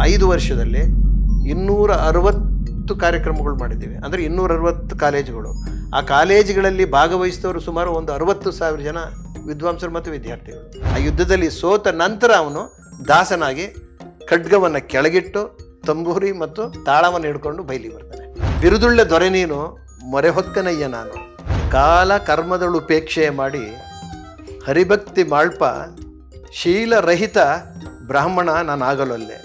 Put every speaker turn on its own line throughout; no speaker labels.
5 ವರ್ಷದಲ್ಲಿ 260 ಕಾರ್ಯಕ್ರಮಗಳು ಮಾಡಿದ್ದೀವಿ. ಅಂದರೆ 260 ಕಾಲೇಜುಗಳು. ಆ ಕಾಲೇಜುಗಳಲ್ಲಿ ಭಾಗವಹಿಸಿದವರು ಸುಮಾರು ಒಂದು 60,000 ಜನ ವಿದ್ವಾಂಸರು ಮತ್ತು ವಿದ್ಯಾರ್ಥಿಗಳು. ಆ ಯುದ್ಧದಲ್ಲಿ ಸೋತ ನಂತರ ಅವನು ದಾಸನಾಗಿ ಖಡ್ಗವನ್ನು ಕೆಳಗಿಟ್ಟು ತಂಬೂರಿ ಮತ್ತು ತಾಳವನ್ನು ಹಿಡ್ಕೊಂಡು ಬೈಲಿ ಬರ್ತಾನೆ. ಬಿರುದುಳ್ಳ ದೊರೆ ನೀನು ಮೊರೆಹೊಕ್ಕನಯ್ಯ ನಾನು, ಕಾಲ ಕರ್ಮದಳುಪೇಕ್ಷೆ ಮಾಡಿ ಹರಿಭಕ್ತಿ ಮಾಳ್ಪ, ಶೀಲರಹಿತ ಬ್ರಾಹ್ಮಣ ನಾನಾಗಲೊಲ್ಲೆ,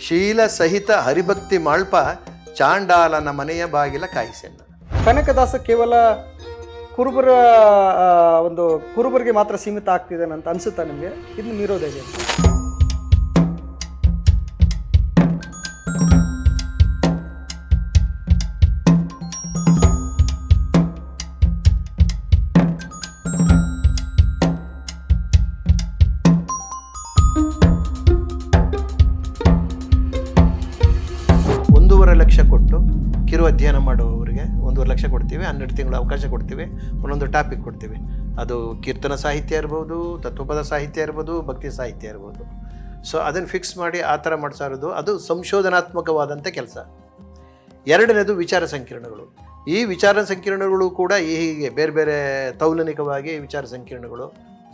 ಶೀಲ ಸಹಿತ ಹರಿಭಕ್ತಿ ಮಾಳ್ಪ, ಚಾಂಡಾಲನ ಮನೆಯ ಬಾಗಿಲ ಕಾಯಿಸೆನ್ನ.
ಕನಕದಾಸ ಕೇವಲ ಕುರುಬರಿಗೆ ಮಾತ್ರ ಸೀಮಿತ ಆಗ್ತಿದೆ ಅಂತ ಅನ್ಸುತ್ತಾ ನಿಮಗೆ? ಇದನ್ನು ಮೀರೋದೇ ಇದೆ.
ಲಕ್ಷ ಕೊಟ್ಟು ಕಿರು ಅಧ್ಯಯನ ಮಾಡುವವರಿಗೆ 1.5 ಲಕ್ಷ ಕೊಡ್ತೀವಿ. 12 ತಿಂಗಳು ಅವಕಾಶ ಕೊಡ್ತೀವಿ. ಒಂದೊಂದು ಟಾಪಿಕ್ ಕೊಡ್ತೀವಿ. ಅದು ಕೀರ್ತನ ಸಾಹಿತ್ಯ ಇರ್ಬೋದು, ತತ್ವಪದ ಸಾಹಿತ್ಯ ಇರ್ಬೋದು, ಭಕ್ತಿ ಸಾಹಿತ್ಯ ಇರ್ಬೋದು. ಸೊ ಅದನ್ನು ಫಿಕ್ಸ್ ಮಾಡಿ ಆ ಥರ ಮಾಡ್ತಾ ಇರೋದು ಅದು ಸಂಶೋಧನಾತ್ಮಕವಾದಂಥ ಕೆಲಸ. ಎರಡನೇದು ವಿಚಾರ ಸಂಕಿರಣಗಳು. ಈ ವಿಚಾರ ಸಂಕಿರಣಗಳು ಕೂಡ ಹೀಗೆ ಬೇರೆ ಬೇರೆ ತೌಲನಿಕವಾಗಿ ವಿಚಾರ ಸಂಕಿರಣಗಳು.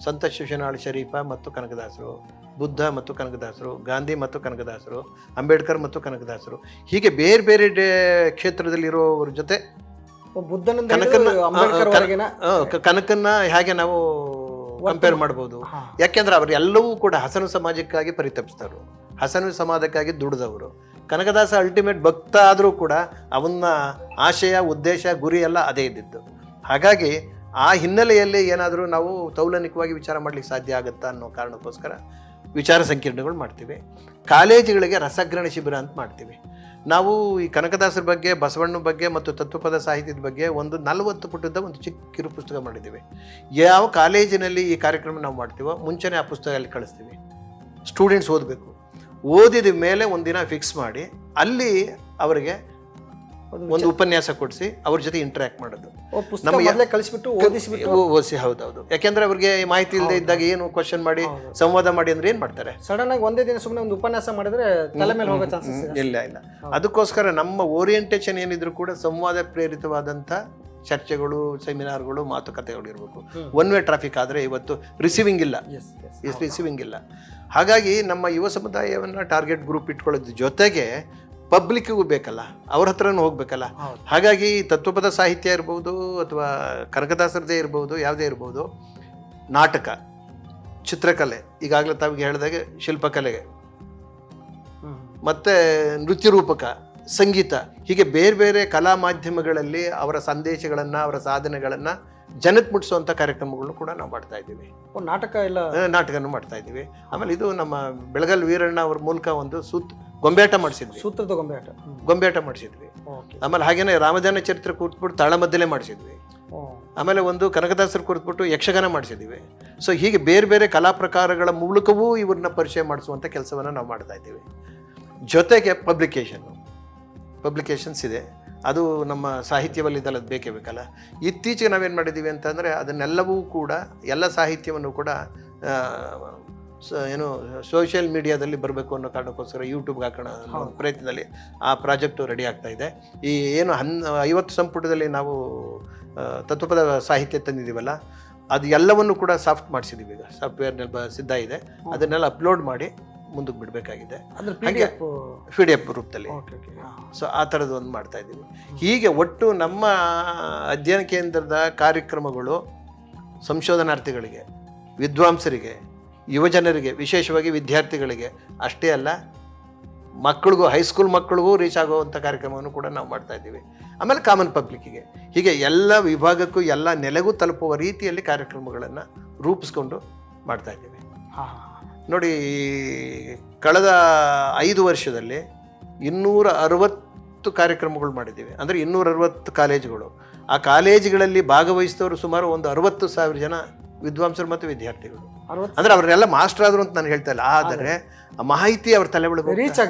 ಸಂತ ಶಿಶುನಾಳ ಶರೀಫ ಮತ್ತು ಕನಕದಾಸರು, ಬುದ್ಧ ಮತ್ತು ಕನಕದಾಸರು, ಗಾಂಧಿ ಮತ್ತು ಕನಕದಾಸರು, ಅಂಬೇಡ್ಕರ್ ಮತ್ತು ಕನಕದಾಸರು, ಹೀಗೆ ಬೇರೆ ಬೇರೆ ಕ್ಷೇತ್ರದಲ್ಲಿರೋವ್ರ ಜೊತೆ ಕನಕನ್ನ ಹೇಗೆ ನಾವು ಕಂಪೇರ್ ಮಾಡ್ಬೋದು. ಯಾಕೆಂದ್ರೆ ಅವರು ಎಲ್ಲವೂ ಕೂಡ ಹಸನು ಸಮಾಜಕ್ಕಾಗಿ ಪರಿತಪಿಸಿದವರು, ಹಸನು ಸಮಾಜಕ್ಕಾಗಿ ದುಡಿದವರು. ಕನಕದಾಸ ಅಲ್ಟಿಮೇಟ್ ಭಕ್ತ ಆದರೂ ಕೂಡ ಅವನ ಆಶಯ, ಉದ್ದೇಶ, ಗುರಿ ಎಲ್ಲ ಅದೇ ಇದ್ದಿದ್ದು. ಹಾಗಾಗಿ ಆ ಹಿನ್ನೆಲೆಯಲ್ಲಿ ಏನಾದರೂ ನಾವು ತೌಲನಿಕವಾಗಿ ವಿಚಾರ ಮಾಡಲಿಕ್ಕೆ ಸಾಧ್ಯ ಆಗುತ್ತಾ ಅನ್ನೋ ಕಾರಣಕ್ಕೋಸ್ಕರ ವಿಚಾರ ಸಂಕಿರಣಗಳು ಮಾಡ್ತೀವಿ. ಕಾಲೇಜುಗಳಿಗೆ ರಸಗ್ರಹಣ ಶಿಬಿರ ಅಂತ ಮಾಡ್ತೀವಿ. ನಾವು ಈ ಕನಕದಾಸರ ಬಗ್ಗೆ, ಬಸವಣ್ಣ ಬಗ್ಗೆ ಮತ್ತು ತತ್ವಪದ ಸಾಹಿತ್ಯದ ಬಗ್ಗೆ ಒಂದು 40 ಪುಟದ ಒಂದು ಚಿಕ್ಕ ಕಿರು ಪುಸ್ತಕ ಮಾಡಿದ್ದೀವಿ. ಯಾವ ಕಾಲೇಜಿನಲ್ಲಿ ಈ ಕಾರ್ಯಕ್ರಮ ನಾವು ಮಾಡ್ತೀವೋ ಮುಂಚೆನೇ ಆ ಪುಸ್ತಕ ಅಲ್ಲಿ ಕಳಿಸ್ತೀವಿ. ಸ್ಟೂಡೆಂಟ್ಸ್ ಓದಬೇಕು. ಓದಿದ ಮೇಲೆ ಒಂದಿನ ಫಿಕ್ಸ್ ಮಾಡಿ ಅಲ್ಲಿ ಅವರಿಗೆ ಒಂದು ಉಪನ್ಯಾಸ ಕೊಡಿಸಿ ಅವ್ರ ಜೊತೆ ಇಂಟ್ರ್ಯಾಕ್ಟ್ ಮಾಡೋದು.
ನಮಗೆ ಕಳಿಸ್ಬಿಟ್ಟು
ಓದಿಸಿ. ಹೌದೌದು. ಯಾಕೆಂದ್ರೆ ಅವ್ರಿಗೆ ಮಾಹಿತಿ ಇಲ್ಲದೆ ಇದ್ದಾಗ ಏನು ಕ್ವಶನ್ ಮಾಡಿ ಸಂವಾದ ಮಾಡಿ ಅಂದ್ರೆ ಏನ್ ಮಾಡ್ತಾರೆ?
ಸಡನ್ ಆಗಿ ಒಂದೇ ದಿನ ಸುಮ್ಮನೆ ಒಂದು ಉಪನ್ಯಾಸ ಮಾಡಿದ್ರೆ ತಲೆ ಮೇಲೆ ಹೋಗೋ ಚಾನ್ಸಸ್
ಇಲ್ಲ. ಅದಕ್ಕೋಸ್ಕರ ನಮ್ಮ ಓರಿಯೆಂಟೇಷನ್ ಏನಿದ್ರು ಕೂಡ ಸಂವಾದ ಪ್ರೇರಿತವಾದಂಥ ಚರ್ಚೆಗಳು, ಸೆಮಿನಾರ್ಗಳು, ಮಾತುಕತೆಗಳು ಇರಬೇಕು. ಒನ್ ವೇ ಟ್ರಾಫಿಕ್ ಆದರೆ ಇವತ್ತು ರಿಸೀವಿಂಗ್ ಇಲ್ಲ. ಹಾಗಾಗಿ ನಮ್ಮ ಯುವ ಸಮುದಾಯವನ್ನು ಟಾರ್ಗೆಟ್ ಗ್ರೂಪ್ ಇಟ್ಕೊಳ್ಳೋದ್ರ ಜೊತೆಗೆ ಪಬ್ಲಿಕ್ಕಿಗೂ ಬೇಕಲ್ಲ, ಅವ್ರ ಹತ್ರನೂ ಹೋಗ್ಬೇಕಲ್ಲ. ಹಾಗಾಗಿ ತತ್ವಪದ ಸಾಹಿತ್ಯ ಇರ್ಬೋದು ಅಥವಾ ಕನಕದಾಸರದೇ ಇರ್ಬೋದು, ಯಾವುದೇ ಇರ್ಬೋದು, ನಾಟಕ, ಚಿತ್ರಕಲೆ, ಈಗಾಗಲೇ ತಾವಿಗೆ ಹೇಳಿದಾಗೆ ಶಿಲ್ಪಕಲೆಗೆ, ಮತ್ತು ನೃತ್ಯ ರೂಪಕ, ಸಂಗೀತ, ಹೀಗೆ ಬೇರೆ ಬೇರೆ ಕಲಾ ಮಾಧ್ಯಮಗಳಲ್ಲಿ ಅವರ ಸಂದೇಶಗಳನ್ನು, ಅವರ ಸಾಧನೆಗಳನ್ನು ಜನಕ್ಕೆ ಮುಟ್ಟಿಸುವಂಥ ಕಾರ್ಯಕ್ರಮಗಳನ್ನು ಕೂಡ ನಾವು ಮಾಡ್ತಾ ಇದ್ದೀವಿ. ನಾಟಕನೂ ಮಾಡ್ತಾ ಇದ್ದೀವಿ. ಆಮೇಲೆ ಇದು ನಮ್ಮ ಬೆಳಗಲ್ ವೀರಣ್ಣ ಅವ್ರ ಮೂಲಕ ಒಂದು ಗೊಂಬೆಯಾಟ ಮಾಡಿಸಿದ್ವಿ.
ಸೂತ್ರದ
ಗೊಂಬೆಯಾಟ ಮಾಡಿಸಿದ್ವಿ. ಆಮೇಲೆ ಹಾಗೇನೆ ರಾಮದಾನ ಚರಿತ್ರೆ ಕೂತ್ಬಿಟ್ಟು ತಾಳಮದ್ದಲೆ ಮಾಡಿಸಿದ್ವಿ. ಆಮೇಲೆ ಒಂದು ಕನಕದಾಸರು ಕುರಿತುಬಿಟ್ಟು ಯಕ್ಷಗಾನ ಮಾಡಿಸಿದ್ದೀವಿ. ಸೊ ಹೀಗೆ ಬೇರೆ ಬೇರೆ ಕಲಾ ಪ್ರಕಾರಗಳ ಮೂಲಕವೂ ಇವ್ರನ್ನ ಪರಿಚಯ ಮಾಡಿಸುವಂಥ ಕೆಲಸವನ್ನು ನಾವು ಮಾಡ್ತಾ ಇದ್ದೀವಿ. ಜೊತೆಗೆ ಪಬ್ಲಿಕೇಶನ್ಸ್ ಇದೆ. ಅದು ನಮ್ಮ ಸಾಹಿತ್ಯವಲ್ಲಿದ್ದಲ್ಲ, ಅದು ಬೇಕೇ ಬೇಕಲ್ಲ. ಇತ್ತೀಚೆಗೆ ನಾವೇನು ಮಾಡಿದ್ದೀವಿ ಅಂತಂದರೆ ಅದನ್ನೆಲ್ಲವೂ ಕೂಡ, ಎಲ್ಲ ಸಾಹಿತ್ಯವನ್ನು ಕೂಡ ಏನು ಸೋಷಿಯಲ್ ಮೀಡಿಯಾದಲ್ಲಿ ಬರಬೇಕು ಅನ್ನೋ ಕಾರಣಕ್ಕೋಸ್ಕರ ಯೂಟ್ಯೂಬ್ಗೆ ಹಾಕೋಣ ಅನ್ನೋ ಪ್ರಯತ್ನದಲ್ಲಿ ಆ ಪ್ರಾಜೆಕ್ಟು ರೆಡಿ ಆಗ್ತಾ ಇದೆ. ಈ ಏನು 50 ಸಂಪುಟದಲ್ಲಿ ನಾವು ತತ್ವಪದ ಸಾಹಿತ್ಯ ತಂದಿದ್ದೀವಲ್ಲ, ಅದು ಎಲ್ಲವನ್ನು ಕೂಡ ಸಾಫ್ಟ್ ಮಾಡಿಸಿದ್ದೀವಿ. ಈಗ ಸಾಫ್ಟ್ವೇರ್ನಲ್ಲಿ ಸಿದ್ಧ ಇದೆ. ಅದನ್ನೆಲ್ಲ ಅಪ್ಲೋಡ್ ಮಾಡಿ ಮುಂದಕ್ಕೆ ಬಿಡಬೇಕಾಗಿದೆ, PDF ರೂಪದಲ್ಲಿ. ಸೊ ಆ ಥರದ್ದು ಒಂದು ಮಾಡ್ತಾ ಇದ್ದೀವಿ. ಹೀಗೆ ಒಟ್ಟು ನಮ್ಮ ಅಧ್ಯಯನ ಕೇಂದ್ರದ ಕಾರ್ಯಕ್ರಮಗಳು ಸಂಶೋಧನಾರ್ಥಿಗಳಿಗೆ, ವಿದ್ವಾಂಸರಿಗೆ, ಯುವಜನರಿಗೆ, ವಿಶೇಷವಾಗಿ ವಿದ್ಯಾರ್ಥಿಗಳಿಗೆ ಅಷ್ಟೇ ಅಲ್ಲ, ಮಕ್ಕಳಿಗೂ, ಹೈಸ್ಕೂಲ್ ಮಕ್ಕಳಿಗೂ ರೀಚ್ ಆಗುವಂಥ ಕಾರ್ಯಕ್ರಮವನ್ನು ಕೂಡ ನಾವು ಮಾಡ್ತಾ ಇದ್ದೀವಿ. ಆಮೇಲೆ ಕಾಮನ್ ಪಬ್ಲಿಕ್ಕಿಗೆ, ಹೀಗೆ ಎಲ್ಲ ವಿಭಾಗಕ್ಕೂ, ಎಲ್ಲ ನೆಲೆಗೂ ತಲುಪುವ ರೀತಿಯಲ್ಲಿ ಕಾರ್ಯಕ್ರಮಗಳನ್ನು ರೂಪಿಸ್ಕೊಂಡು ಮಾಡ್ತಾ ಇದ್ದೀವಿ. ನೋಡಿ, ಕಳೆದ 5 ವರ್ಷದಲ್ಲಿ 260 ಕಾರ್ಯಕ್ರಮಗಳು ಮಾಡಿದ್ದೀವಿ. ಅಂದರೆ 260 ಕಾಲೇಜುಗಳು. ಆ ಕಾಲೇಜುಗಳಲ್ಲಿ ಭಾಗವಹಿಸಿದವರು ಸುಮಾರು ಒಂದು 60,000 ಜನ ವಿದ್ವಾಂಸರು ಮತ್ತು ವಿದ್ಯಾರ್ಥಿಗಳು. ಅಂದರೆ ಅವರೆಲ್ಲ ಮಾಸ್ಟರ್ ಆದರು ಅಂತ ನಾನು ಹೇಳ್ತಾ ಇಲ್ಲ, ಆದರೆ ಆ ಮಾಹಿತಿ ಅವ್ರ ತಲೆ ಒಳಗೆ ರೀಚ್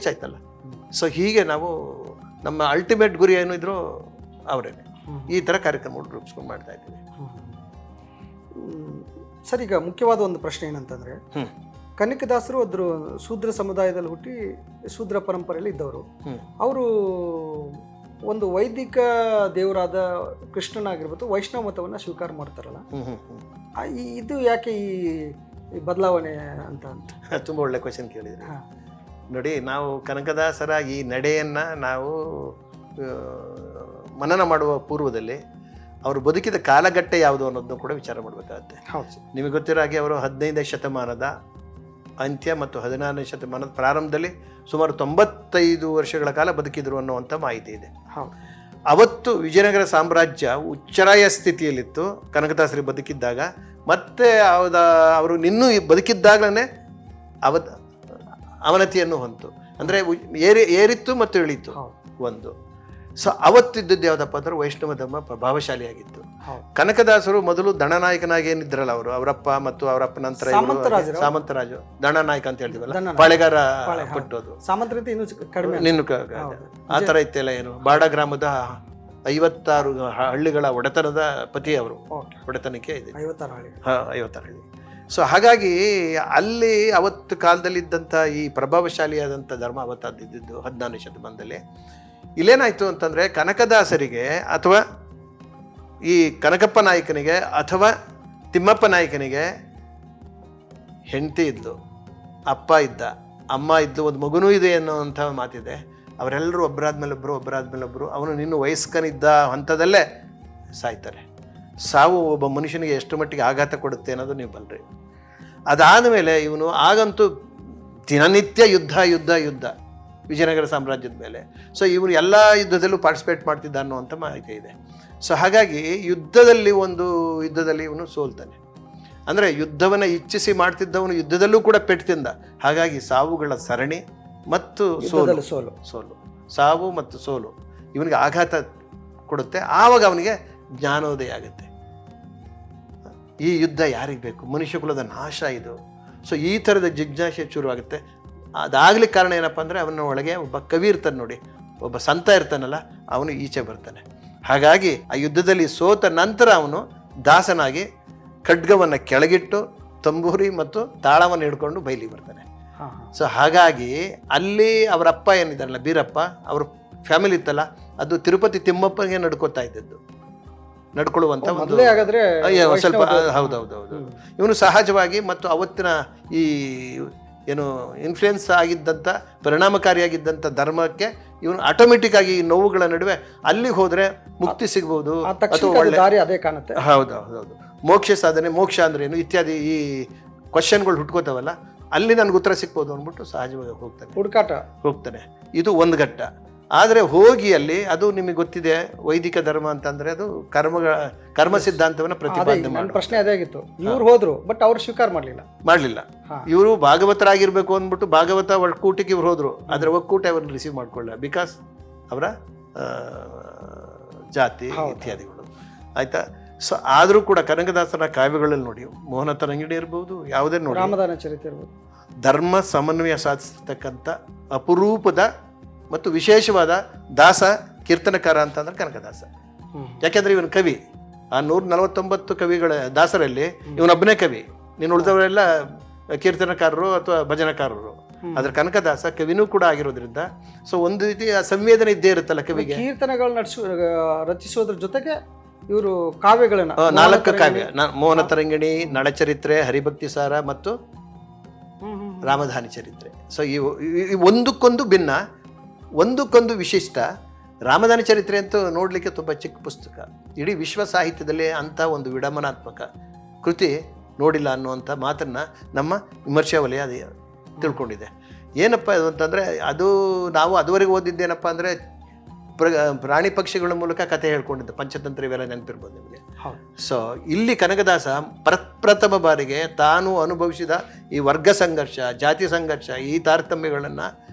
ಆಯ್ತಲ್ಲ. ಸೊ ಹೀಗೆ ನಾವು ನಮ್ಮ ಅಲ್ಟಿಮೇಟ್ ಗುರಿ ಏನು ಇದ್ರು ಅವರೇನೆ ಈ ಥರ ಕಾರ್ಯಕ್ರಮಗಳು ರೂಪಿಸ್ಕೊಂಡು ಮಾಡ್ತಾ ಇದ್ದೀವಿ.
ಸರ್, ಈಗ ಮುಖ್ಯವಾದ ಒಂದು ಪ್ರಶ್ನೆ ಏನಂತಂದರೆ, ಕನಕದಾಸರು ಅದ್ರ ಶೂದ್ರ ಸಮುದಾಯದಲ್ಲಿ ಹುಟ್ಟಿ ಶೂದ್ರ ಪರಂಪರೆಯಲ್ಲಿ ಇದ್ದವರು. ಅವರು ಒಂದು ವೈದಿಕ ದೇವರಾದ ಕೃಷ್ಣನಾಗಿರ್ಬೋದು ವೈಷ್ಣವ ಮತವನ್ನು ಸ್ವೀಕಾರ ಮಾಡ್ತಾರಲ್ಲ, ಇದು ಯಾಕೆ ಈ ಬದಲಾವಣೆ ಅಂತ?
ತುಂಬ ಒಳ್ಳೆ ಕ್ವಶನ್ ಕೇಳಿದ್ರಿ. ನೋಡಿ, ನಾವು ಕನಕದಾಸರ ಈ ನಡೆಯನ್ನು ನಾವು ಮನನ ಮಾಡುವ ಪೂರ್ವದಲ್ಲಿ ಅವರು ಬದುಕಿದ ಕಾಲಘಟ್ಟ ಯಾವುದು ಅನ್ನೋದನ್ನು ಕೂಡ ವಿಚಾರ ಮಾಡಬೇಕಾಗತ್ತೆ. ನಿಮಗೆ ಗೊತ್ತಿರೋ ಹಾಗೆ ಅವರು 15ನೇ ಶತಮಾನದ ಅಂತ್ಯ ಮತ್ತು 16ನೇ ಶತಮಾನದ ಪ್ರಾರಂಭದಲ್ಲಿ ಸುಮಾರು 95 ವರ್ಷಗಳ ಕಾಲ ಬದುಕಿದ್ರು ಅನ್ನುವಂಥ ಮಾಹಿತಿ ಇದೆ. ಅವತ್ತು ವಿಜಯನಗರ ಸಾಮ್ರಾಜ್ಯ ಉಚ್ಚರಾಯ ಸ್ಥಿತಿಯಲ್ಲಿತ್ತು ಕನಕದಾಸರಿಗೆ ಬದುಕಿದ್ದಾಗ. ಮತ್ತೆ ಅವರು ಇನ್ನೂ ಬದುಕಿದ್ದಾಗಲೇ ಅವನತಿಯನ್ನು ಹೊಂತು, ಅಂದರೆ ಏರಿತ್ತು ಮತ್ತು ಇಳಿತು ಒಂದು. ಸೊ ಅವತ್ತಿದ್ದದ್ದು ಯಾವುದಪ್ಪ ಅಂದ್ರೆ ವೈಷ್ಣವ ಧರ್ಮ ಪ್ರಭಾವಶಾಲಿಯಾಗಿತ್ತು. ಕನಕದಾಸರು ಮೊದಲು ದಂಡನಾಯಕನಾಗಿ ಏನಿದ್ರಲ್ಲ, ಅವರಪ್ಪ ಮತ್ತು ಅವರಪ್ಪ ನಂತರ ಸಾಮಂತರಾಜು ದಂಡನಾಯಕ ಅಂತ ಹೇಳ್ತೀವಲ್ಲ, ಪಾಳೆಗಾರ ಪಟ್ಟೋದು ಇನ್ನು ಆ ಥರ ಇತ್ತೆಲ್ಲ. ಏನು ಬಾಡ ಗ್ರಾಮದ 56 ಹಳ್ಳಿಗಳ ಒಡೆತನದ ಪತಿ ಅವರು, ಒಡೆತನಕ್ಕೆ ಇದೆ 56 ಹಳ್ಳಿ. ಸೊ ಹಾಗಾಗಿ ಅಲ್ಲಿ ಅವತ್ತು ಕಾಲದಲ್ಲಿದ್ದಂಥ ಈ ಪ್ರಭಾವಶಾಲಿಯಾದಂಥ ಧರ್ಮ ಅವತ್ತಾದಿದ್ದು 14ನೇ ಶತಮಾನದಲ್ಲಿ. ಇಲ್ಲೇನಾಯಿತು ಅಂತಂದರೆ, ಕನಕದಾಸರಿಗೆ ಅಥವಾ ಈ ಕನಕಪ್ಪ ನಾಯಕನಿಗೆ ಅಥವಾ ತಿಮ್ಮಪ್ಪ ನಾಯಕನಿಗೆ ಹೆಂಡತಿ ಇದ್ಲು, ಅಪ್ಪ ಇದ್ದ, ಅಮ್ಮ ಇದ್ಲು, ಒಂದು ಮಗುನೂ ಇದೆ ಅನ್ನೋವಂಥ ಮಾತಿದೆ. ಅವರೆಲ್ಲರೂ ಒಬ್ಬರಾದ್ಮೇಲೊಬ್ಬರು ಅವನು ಇನ್ನೂ ವಯಸ್ಕನಿದ್ದ ಹಂತದಲ್ಲೇ ಸಾಯ್ತಾರೆ. ಸಾವು ಒಬ್ಬ ಮನುಷ್ಯನಿಗೆ ಎಷ್ಟು ಮಟ್ಟಿಗೆ ಆಘಾತ ಕೊಡುತ್ತೆ ಅನ್ನೋದು ನೀವು ಬಲ್ರಿ. ಅದಾದ ಮೇಲೆ ಇವನು ಆಗಂತೂ ದಿನನಿತ್ಯ ಯುದ್ಧ ವಿಜಯನಗರ ಸಾಮ್ರಾಜ್ಯದ ಮೇಲೆ. ಸೊ ಇವನು ಎಲ್ಲ ಯುದ್ಧದಲ್ಲೂ ಪಾರ್ಟಿಸಿಪೇಟ್ ಮಾಡ್ತಿದ್ದ ಅನ್ನುವಂಥ ಮಾಹಿತಿ ಇದೆ. ಸೊ ಹಾಗಾಗಿ ಯುದ್ಧದಲ್ಲಿ ಇವನು ಸೋಲ್ತಾನೆ. ಅಂದರೆ ಯುದ್ಧವನ್ನು ಇಚ್ಛಿಸಿ ಮಾಡ್ತಿದ್ದವನು ಯುದ್ಧದಲ್ಲೂ ಕೂಡ ಪೆಟ್ಟು ತಿಂದ. ಹಾಗಾಗಿ ಸಾವುಗಳ ಸರಣಿ ಮತ್ತು ಸೋಲು ಸಾವು ಮತ್ತು ಸೋಲು ಇವನಿಗೆ ಆಘಾತ ಕೊಡುತ್ತೆ. ಆವಾಗ ಅವನಿಗೆ ಜ್ಞಾನೋದಯ ಆಗುತ್ತೆ. ಈ ಯುದ್ಧ ಯಾರಿಗೆ ಬೇಕು? ಮನುಷ್ಯ ಕುಲದ ನಾಶ ಇದು. ಸೊ ಈ ಥರದ ಜಿಜ್ಞಾಸೆ ಶುರುವಾಗುತ್ತೆ. ಅದಾಗ್ಲಿಕ್ಕೆ ಕಾರಣ ಏನಪ್ಪ ಅಂದರೆ, ಅವನ ಒಳಗೆ ಒಬ್ಬ ಕವಿ ಇರ್ತಾನೆ ನೋಡಿ, ಒಬ್ಬ ಸಂತ ಇರ್ತಾನಲ್ಲ, ಅವನು ಈಚೆ ಬರ್ತಾನೆ. ಹಾಗಾಗಿ ಆ ಯುದ್ಧದಲ್ಲಿ ಸೋತ ನಂತರ ಅವನು ದಾಸನಾಗಿ ಖಡ್ಗವನ್ನು ಕೆಳಗಿಟ್ಟು ತಂಬೂರಿ ಮತ್ತು ತಾಳವನ್ನು ಹಿಡ್ಕೊಂಡು ಬಯಲಿಗೆ ಬರ್ತಾನೆ. ಸೊ ಹಾಗಾಗಿ ಅಲ್ಲಿ ಅವರಪ್ಪ ಏನಿದ್ದಾರಲ್ಲ ಬೀರಪ್ಪ, ಅವ್ರ ಫ್ಯಾಮಿಲಿ ಇತ್ತಲ್ಲ, ಅದು ತಿರುಪತಿ ತಿಮ್ಮಪ್ಪನಿಗೆ ನಡ್ಕೊಳ್ಳುವಂಥ ಒಂದು ಸ್ವಲ್ಪ ಹೌದೌದು. ಇವನು ಸಹಜವಾಗಿ ಮತ್ತು ಅವತ್ತಿನ ಈ ಏನು ಇನ್ಫ್ಲುಯೆನ್ಸ್ ಆಗಿದ್ದಂಥ ಪರಿಣಾಮಕಾರಿಯಾಗಿದ್ದಂಥ ಧರ್ಮಕ್ಕೆ ಇವನು ಆಟೋಮೆಟಿಕ್ ಆಗಿ ಈ ನೋವುಗಳ ನಡುವೆ ಅಲ್ಲಿಗೆ ಹೋದರೆ ಮುಕ್ತಿ ಸಿಗ್ಬೋದು ಅಥವಾ ಒಳ್ಳೆ
ಅದೇ ಕಾಣುತ್ತೆ.
ಹೌದೌದು. ಮೋಕ್ಷ ಸಾಧನೆ, ಮೋಕ್ಷ ಅಂದ್ರೆ ಏನು ಇತ್ಯಾದಿ ಈ ಕ್ವಶನ್ಗಳು ಹುಟ್ಕೋತಾವಲ್ಲ, ಅಲ್ಲಿ ನನಗೆ ಉತ್ತರ ಸಿಗ್ಬೋದು ಅಂದ್ಬಿಟ್ಟು ಸಹಜವಾಗಿ ಹೋಗ್ತಾನೆ. ಇದು ಒಂದು ಘಟ್ಟ. ಆದರೆ ಹೋಗಿ ಅಲ್ಲಿ ಅದು ನಿಮಗೆ ಗೊತ್ತಿದೆ, ವೈದಿಕ ಧರ್ಮ ಅಂತಂದ್ರೆ ಅದು ಕರ್ಮ ಸಿದ್ಧಾಂತವನ್ನು ಪ್ರತಿಪಾದನೆ ಮಾಡಿ.
ಪ್ರಶ್ನೆ ಅದೇ ಆಗಿತ್ತು. ಇವ್ರು ಹೋದ್ರು, ಬಟ್ ಅವ್ರು ಸ್ವೀಕಾರ ಮಾಡಲಿಲ್ಲ.
ಇವರು ಭಾಗವತರಾಗಿರ್ಬೇಕು ಅಂದ್ಬಿಟ್ಟು ಭಾಗವತ ಒಕ್ಕೂಟಕ್ಕೆ ಇವ್ರು ಹೋದ್ರು, ಆದರೆ ಒಕ್ಕೂಟ ಅವ್ರನ್ನ ರಿಸೀವ್ ಮಾಡ್ಕೊಳ್ಳ, ಬಿಕಾಸ್ ಅವರ ಜಾತಿ ಇತ್ಯಾದಿಗಳು. ಆಯ್ತಾ? ಸೊ ಆದರೂ ಕೂಡ ಕನಕದಾಸರ ಕಾವ್ಯಗಳಲ್ಲಿ ನೋಡಿ, ಮೋಹನ ತರಂಗಿಣಿ ಇರ್ಬೋದು, ಯಾವುದೇ ನೋಡಿ,
ರಾಮದಾನ ಚರಿತ್ರೆ ಇರ್ಬೋದು,
ಧರ್ಮ ಸಮನ್ವಯ ಸಾಧಿಸ್ತಕ್ಕಂಥ ಅಪರೂಪದ ಮತ್ತು ವಿಶೇಷವಾದ ದಾಸ ಕೀರ್ತನಕಾರ ಅಂತಂದ್ರೆ ಕನಕದಾಸ. ಯಾಕೆಂದ್ರೆ ಇವನು ಕವಿ. ಆ 149 ಕವಿಗಳ ದಾಸರಲ್ಲಿ ಇವನೊಬ್ಬನೇ ಕವಿ. ನೀನು ಉಳಿದವರೆಲ್ಲ ಕೀರ್ತನಕಾರರು ಅಥವಾ ಭಜನಕಾರರು. ಆದ್ರೆ ಕನಕದಾಸ ಕವಿನೂ ಕೂಡ ಆಗಿರೋದ್ರಿಂದ ಸೊ ಒಂದು ರೀತಿಯ ಸಂವೇದನೆ ಇದ್ದೇ ಇರುತ್ತಲ್ಲ ಕವಿಗೆ.
ಕೀರ್ತನೆಗಳನ್ನ ರಚಿಸೋದ್ರ ಜೊತೆಗೆ ಇವರು ಕಾವ್ಯಗಳನ್ನ
4 ಕಾವ್ಯ, ಮೋಹನ ತರಂಗಿಣಿ, ನಳಚರಿತ್ರೆ, ಹರಿಭಕ್ತಿ ಸಾರ ಮತ್ತು ರಾಮಧಾನಿ ಚರಿತ್ರೆ. ಸೊ ಈ ಒಂದಕ್ಕೊಂದು ಭಿನ್ನ, ಒಂದಕ್ಕೊಂದು ವಿಶಿಷ್ಟ. ರಾಮಧಾನಿ ಚರಿತ್ರೆ ಅಂತೂ ನೋಡಲಿಕ್ಕೆ ತುಂಬ ಚಿಕ್ಕ ಪುಸ್ತಕ. ಇಡೀ ವಿಶ್ವ ಸಾಹಿತ್ಯದಲ್ಲಿ ಅಂಥ ಒಂದು ವಿಡಂಬನಾತ್ಮಕ ಕೃತಿ ನೋಡಿಲ್ಲ ಅನ್ನುವಂಥ ಮಾತನ್ನು ನಮ್ಮ ವಿಮರ್ಶಾ ವಲಯ ಅದು ತಿಳ್ಕೊಂಡಿದೆ. ಏನಪ್ಪ ಅದು ಅಂತಂದರೆ, ಅದು ನಾವು ಅದುವರೆಗೆ ಓದಿದ್ದೇನಪ್ಪ ಅಂದರೆ ಪ್ರಾಣಿ ಪಕ್ಷಿಗಳ ಮೂಲಕ ಕಥೆ ಹೇಳ್ಕೊಂಡಿದ್ದೆ, ಪಂಚತಂತ್ರ ಇವೆಲ್ಲ ನೆನಪಿರ್ಬೋದು ನಿಮಗೆ. ಸೊ ಇಲ್ಲಿ ಕನಕದಾಸ ಪ್ರಪ್ರಥಮ ಬಾರಿಗೆ ತಾನು ಅನುಭವಿಸಿದ ಈ ವರ್ಗ ಸಂಘರ್ಷ, ಜಾತಿ ಸಂಘರ್ಷ, ಈ ತಾರತಮ್ಯಗಳನ್ನು,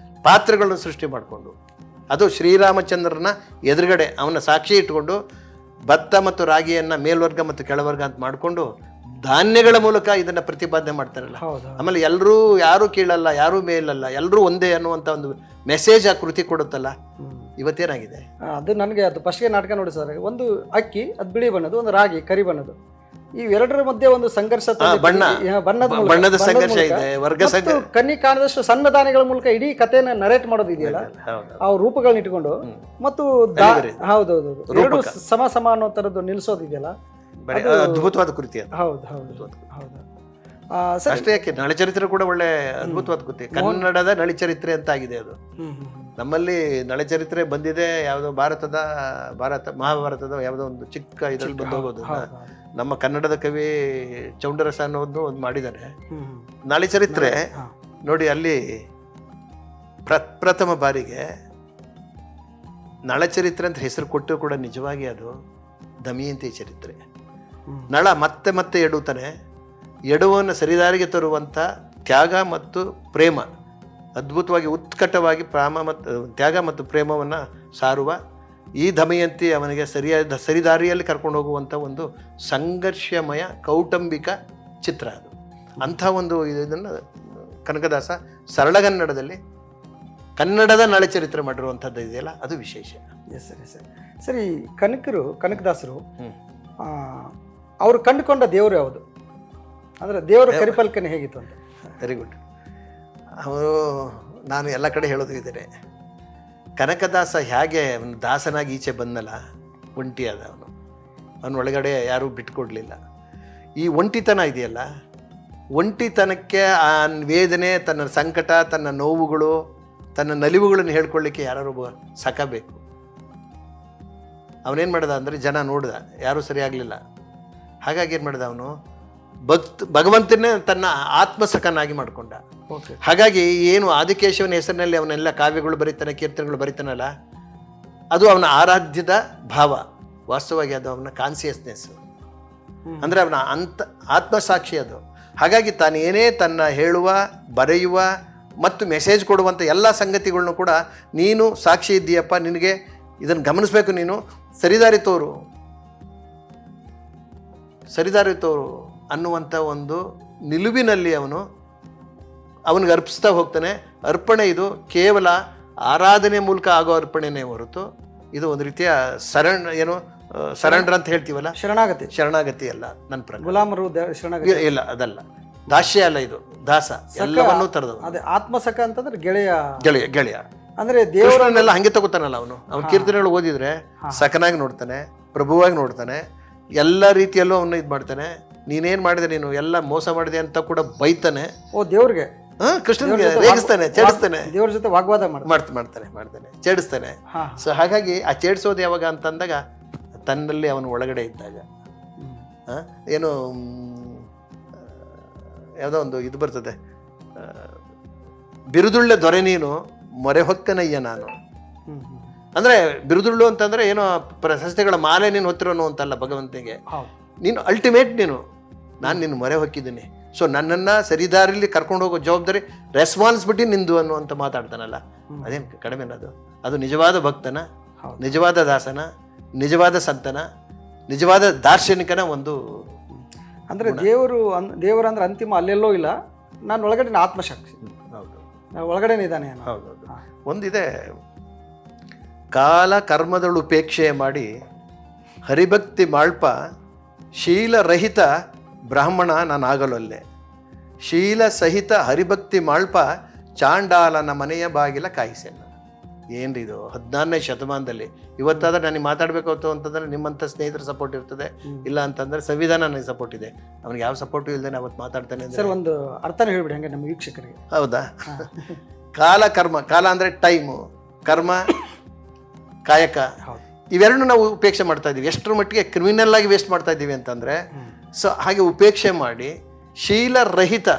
ಪಾತ್ರಗಳನ್ನು ಸೃಷ್ಟಿ ಮಾಡಿಕೊಂಡು, ಅದು ಶ್ರೀರಾಮಚಂದ್ರನ ಎದುರುಗಡೆ ಅವನ ಸಾಕ್ಷಿ ಇಟ್ಕೊಂಡು ಭತ್ತ ಮತ್ತು ರಾಗಿಯನ್ನು ಮೇಲ್ವರ್ಗ ಮತ್ತು ಕೆಳವರ್ಗ ಅಂತ ಮಾಡಿಕೊಂಡು ಧಾನ್ಯಗಳ ಮೂಲಕ ಇದನ್ನು ಪ್ರತಿಪಾದನೆ ಮಾಡ್ತಾರಲ್ಲ. ಆಮೇಲೆ ಎಲ್ಲರೂ ಯಾರೂ ಕೀಳಲ್ಲ, ಯಾರೂ ಮೇಲಲ್ಲ, ಎಲ್ಲರೂ ಒಂದೇ ಅನ್ನುವಂಥ ಒಂದು ಮೆಸೇಜ್ ಆ ಕೃತಿ ಕೊಡುತ್ತಲ್ಲ. ಇವತ್ತೇನಾಗಿದೆ
ಅದು ನನಗೆ ಅದು ಫಸ್ಟ್ಗೆ ನಾಟಕ ನೋಡಿ ಸರ್, ಒಂದು ಅಕ್ಕಿ ಅದು ಬಿಳಿ ಬಣ್ಣದ್ದು, ಒಂದು ರಾಗಿ ಕರಿ ಬಣ್ಣದ್ದು, ಇವೆರಡರ ಮಧ್ಯೆ ಒಂದು ಸಂಘರ್ಷ
ಬಣ್ಣದ ಸಂಘರ್ಷ ಇದೆ, ವರ್ಗ
ಕಣ್ಣಿ ಕಾಣದಷ್ಟು ಸಣ್ಣ ದಾನಿಗಳ ಮೂಲಕ ಇಡೀ ಕಥೆನ ನರೇಟ್ ಮಾಡೋದಿದೆಯಲ್ಲ, ಆ ರೂಪಗಳನ್ನ ಇಟ್ಕೊಂಡು ಮತ್ತು ಹೌದೌದು ಎರಡು ಸಮ ಅನ್ನೋ ತರದ್ದು ನಿಲ್ಸೋದಿದೆಯಲ್ಲ,
ಅದ್ಭುತವಾದ ಕೃತಿ ಅದು.
ಹೌದು ಹೌದು ಹೌದು.
ಅಷ್ಟೇ ಯಾಕೆ ನಳಚರಿತ್ರೆ ಕೂಡ ಒಳ್ಳೆ ಅದ್ಭುತವಾದ ಕೃತಿ, ಕನ್ನಡದ ನಳಿಚರಿತ್ರೆ ಅಂತ ಆಗಿದೆ ಅದು. ನಮ್ಮಲ್ಲಿ ನಳಚರಿತ್ರೆ ಬಂದಿದೆ ಯಾವುದೋ ಭಾರತ ಮಹಾಭಾರತದ ಯಾವುದೋ ಒಂದು ಚಿಕ್ಕ ಇದ್ರಲ್ಲಿ ಬಂದು ಹೋಗೋದು. ನಮ್ಮ ಕನ್ನಡದ ಕವಿ ಚೌಂಡರಸ ಅನ್ನೋದು ಒಂದು ಮಾಡಿದ್ದಾನೆ ನಳಿಚರಿತ್ರೆ. ನೋಡಿ ಅಲ್ಲಿ ಪ್ರಥಮ ಬಾರಿಗೆ ನಳಚರಿತ್ರೆ ಅಂತ ಹೆಸರು ಕೊಟ್ಟು ಕೂಡ ನಿಜವಾಗಿ ಅದು ದಮಯಂತಿ ಚರಿತ್ರೆ. ನಳ ಮತ್ತೆ ಮತ್ತೆ ಎಡುತ್ತಾನೆ, ಎಡುವನ್ನು ಸರಿದಾರಿಗೆ ತರುವಂಥ ತ್ಯಾಗ ಮತ್ತು ಪ್ರೇಮ, ಅದ್ಭುತವಾಗಿ ಉತ್ಕಟವಾಗಿ ತ್ಯಾಗ ಮತ್ತು ಪ್ರೇಮವನ್ನು ಸಾರುವ ಈ ದಮಯಂತಿ ಅವನಿಗೆ ಸರಿದಾರಿಯಲ್ಲಿ ಕರ್ಕೊಂಡು ಹೋಗುವಂಥ ಒಂದು ಸಂಘರ್ಷಮಯ ಕೌಟುಂಬಿಕ ಚಿತ್ರ ಅದು. ಅಂಥ ಒಂದು ಇದನ್ನು ಕನಕದಾಸ ಸರಳಗನ್ನಡದಲ್ಲಿ ಕನ್ನಡದ ನಳಚರಿತ್ರೆ ಮಾಡಿರುವಂಥದ್ದು ಇದೆಯಲ್ಲ, ಅದು ವಿಶೇಷ.
ಸರಿ, ಕನಕದಾಸರು ಅವರು ಕಂಡುಕೊಂಡ ದೇವರು ಯಾವುದು, ಅಂದರೆ ದೇವರ ಕರಿಪಲ್ಕನೆ ಹೇಗಿತ್ತು ಅಂತ?
Very good. ಅವರು ನಾನು ಎಲ್ಲ ಕಡೆ ಹೇಳೋದು ಇದ್ದೇನೆ, ಕನಕದಾಸ ಹೇಗೆ ಅವನು ದಾಸನಾಗಿ ಈಚೆ ಬಂದಲ್ಲ, ಒಂಟಿಯಾದ ಅವನು ಒಳಗಡೆ ಯಾರೂ ಬಿಟ್ಕೊಡ್ಲಿಲ್ಲ. ಈ ಒಂಟಿತನ ಇದೆಯಲ್ಲ, ಒಂಟಿತನಕ್ಕೆ ಆ ವೇದನೆ, ತನ್ನ ಸಂಕಟ, ತನ್ನ ನೋವುಗಳು, ತನ್ನ ನಲಿವುಗಳನ್ನು ಹೇಳ್ಕೊಳ್ಳಿಕ್ಕೆ ಯಾರೊಬ್ಬ ಸಕಬೇಕು. ಅವನೇನು ಮಾಡ್ದ ಅಂದರೆ, ಜನ ನೋಡ್ದ, ಯಾರೂ ಸರಿಯಾಗಲಿಲ್ಲ. ಹಾಗಾಗಿ ಏನು ಮಾಡ್ದ ಅವನು, ಭಗವಂತನೇ ತನ್ನ ಆತ್ಮಸಖನಾಗಿ ಮಾಡಿಕೊಂಡ. ಹಾಗಾಗಿ ಏನು ಆದಿಕೇಶವನ ಹೆಸರಿನಲ್ಲಿ ಅವನೆಲ್ಲ ಕಾವ್ಯಗಳು ಬರೀತಾನೆ, ಕೀರ್ತನೆಗಳು ಬರೀತಾನಲ್ಲ, ಅದು ಅವನ ಆರಾಧ್ಯದ ಭಾವ. ವಾಸ್ತವವಾಗಿ ಅದು ಅವನ ಕಾನ್ಸಿಯಸ್ನೆಸ್, ಅಂದರೆ ಅವನ ಆತ್ಮಸಾಕ್ಷಿ ಅದು. ಹಾಗಾಗಿ ತಾನೇನೇ ತನ್ನ ಹೇಳುವ, ಬರೆಯುವ ಮತ್ತು ಮೆಸೇಜ್ ಕೊಡುವಂಥ ಎಲ್ಲ ಸಂಗತಿಗಳನ್ನು ಕೂಡ ನೀನು ಸಾಕ್ಷಿ ಇದ್ದೀಯಪ್ಪ, ನಿನಗೆ ಇದನ್ನು ಗಮನಿಸಬೇಕು, ನೀನು ಸರಿದಾರಿ ತೋರು ಅನ್ನುವಂಥ ಒಂದು ನಿಲುವಿನಲ್ಲಿ ಅವನಿಗೆ ಅರ್ಪಿಸ್ತಾ ಹೋಗ್ತಾನೆ. ಅರ್ಪಣೆ ಇದು ಕೇವಲ ಆರಾಧನೆ ಮೂಲಕ ಆಗೋ ಅರ್ಪಣೆನೇ ಹೊರತು ಇದು ಒಂದು ರೀತಿಯ ಸರೆಂಡರ್ ಅಂತ ಹೇಳ್ತೀವಲ್ಲ, ಶರಣಾಗತಿ ಅಲ್ಲ. ನನ್ನ ಪ್ರಕಾರ
ಗುಲಾಮರು
ಇಲ್ಲ, ಅದಲ್ಲ. ದಾಸ್ಯ ಅಲ್ಲ, ಇದು ದಾಸ, ಎಲ್ಲವನ್ನೂ ತರದವ.
ಅದೇ ಆತ್ಮಸಖ ಅಂತಂದ್ರೆ ಗೆಳೆಯ
ಅಂದ್ರೆ ದೇವರನ್ನೆಲ್ಲ ಹಂಗೆ ತಗೋತಾನಲ್ಲ ಅವನು. ಕೀರ್ತನೆಗಳು ಓದಿದ್ರೆ ಸಖನಾಗಿ ನೋಡ್ತಾನೆ, ಪ್ರಭುವಾಗಿ ನೋಡ್ತಾನೆ, ಎಲ್ಲ ರೀತಿಯಲ್ಲೂ ಅವನ್ನ ಇದು ಮಾಡ್ತಾನೆ. ನೀನೇನ್ ಮಾಡಿದೆ, ನೀನು ಎಲ್ಲ ಮೋಸ ಮಾಡಿದೆ ಅಂತ ಕೂಡ ಬೈತಾನೆ.
ದೇವ್ರಿಗೆ,
ಕೃಷ್ಣನಿಗೆ ರೇಗಿಸ್ತಾನೆ, ಚೇಡಿಸ್ತಾನೆ,
ದೇವ್ರ ಜೊತೆ ವಾಗ್ವಾದ
ಮಾಡ್ತಾನೆ, ಚೇಡಿಸ್ತಾನೆ. ಸೊ ಹಾಗಾಗಿ ಆ ಚೇಡಿಸೋದು ಯಾವಾಗ ಅಂತಂದಾಗ, ತನ್ನಲ್ಲಿ ಅವನು ಒಳಗಡೆ ಇದ್ದಾಗ. ಏನು ಯಾವುದೋ ಒಂದು ಇದು ಬರ್ತದೆ, ಬಿರುದುಳ್ಳೆ ದೊರೆ ನೀನು, ಮೊರೆ ಹೊಕ್ಕನಯ್ಯ ನಾನು. ಅಂದ್ರೆ ಬಿರುದುಳ್ಳು ಅಂತಂದ್ರೆ ಏನೋ ಪ್ರಶಸ್ತಿಗಳ ಮಾಲೆ ನೀನು ಹೊತ್ತಿರೋನು ಅಂತಲ್ಲ ಭಗವಂತನಿಗೆ. ನೀನು ಅಲ್ಟಿಮೇಟ್, ನಾನು ನಿನ್ನ ಮೊರೆ ಹೊಕ್ಕಿದ್ದೀನಿ. ಸೊ ನನ್ನನ್ನು ಸರಿದಾರಿಲಿ ಕರ್ಕೊಂಡು ಹೋಗೋ ಜವಾಬ್ದಾರಿ, ರೆಸ್ಪಾನ್ಸಿಬಿಲಿಟಿ ನಿಂದು ಅನ್ನುವಂತ ಮಾತಾಡ್ತಾನಲ್ಲ, ಅದೇನು ಕಡಿಮೆ. ಅದು ನಿಜವಾದ ಭಕ್ತನ, ನಿಜವಾದ ದಾಸನ, ನಿಜವಾದ ಸಂತನ, ನಿಜವಾದ ದಾರ್ಶನಿಕನ ಒಂದು.
ಅಂದರೆ ದೇವರಂದ್ರೆ ಅಂತಿಮ ಅಲ್ಲೆಲ್ಲೋ ಇಲ್ಲ, ನಾನು ಒಳಗಡೆ ಆತ್ಮಸಾಕ್ಷಿ.
ಹೌದು,
ಒಳಗಡೆ ಇದ್ದಾನೆ.
ಹೌದೌದು. ಒಂದಿದೆ, ಕಾಲ ಕರ್ಮದಳು ಉಪೇಕ್ಷೆ ಮಾಡಿ ಹರಿಭಕ್ತಿ ಮಾಳ್ಪ, ಶೀಲರಹಿತ ಬ್ರಾಹ್ಮಣ ನಾನಾಗಲೊಲ್ಲೆ. ಶೀಲ ಸಹಿತ ಹರಿಭಕ್ತಿ ಮಾಳ್ಪ, ಚಾಂಡಾಲನ ಮನೆಯ ಬಾಗಿಲ ಕಾಯಿಸೆನ್ನ. ಏನ್ರಿ ಇದು 14ನೇ ಶತಮಾನದಲ್ಲಿ. ಇವತ್ತಾದ್ರೆ ನನಗೆ ಮಾತಾಡಬೇಕು ಅಂತಂದ್ರೆ ನಿಮ್ಮಂಥ ಸ್ನೇಹಿತರ ಸಪೋರ್ಟ್ ಇರ್ತದೆ, ಇಲ್ಲ ಅಂತಂದ್ರೆ ಸಂವಿಧಾನ ನನಗೆ ಸಪೋರ್ಟ್ ಇದೆ. ಅವ್ನಿಗೆ ಯಾವ ಸಪೋರ್ಟು ಇಲ್ಲದೆ ಅವತ್ತು ಮಾತಾಡ್ತಾನೆ.
ಸರ್, ಒಂದು ಅರ್ಥನೇ ಹೇಳ್ಬಿಡಿ ಹಂಗೆ ನಮ್ಮ ವೀಕ್ಷಕರಿಗೆ.
ಹೌದಾ? ಕಾಲ ಅಂದ್ರೆ ಟೈಮು, ಕರ್ಮ, ಕಾಯಕ, ಇವೆರಡನ್ನೂ ನಾವು ಉಪೇಕ್ಷೆ ಮಾಡ್ತಾ ಇದ್ದೀವಿ. ಎಷ್ಟರ ಮಟ್ಟಿಗೆ ಕ್ರಿಮಿನಲ್ ಆಗಿ ವೇಸ್ಟ್ ಮಾಡ್ತಾ ಇದ್ದೀವಿ ಅಂತಂದ್ರೆ, ಸೊ ಹಾಗೆ ಉಪೇಕ್ಷೆ ಮಾಡಿ, ಶೀಲರಹಿತ,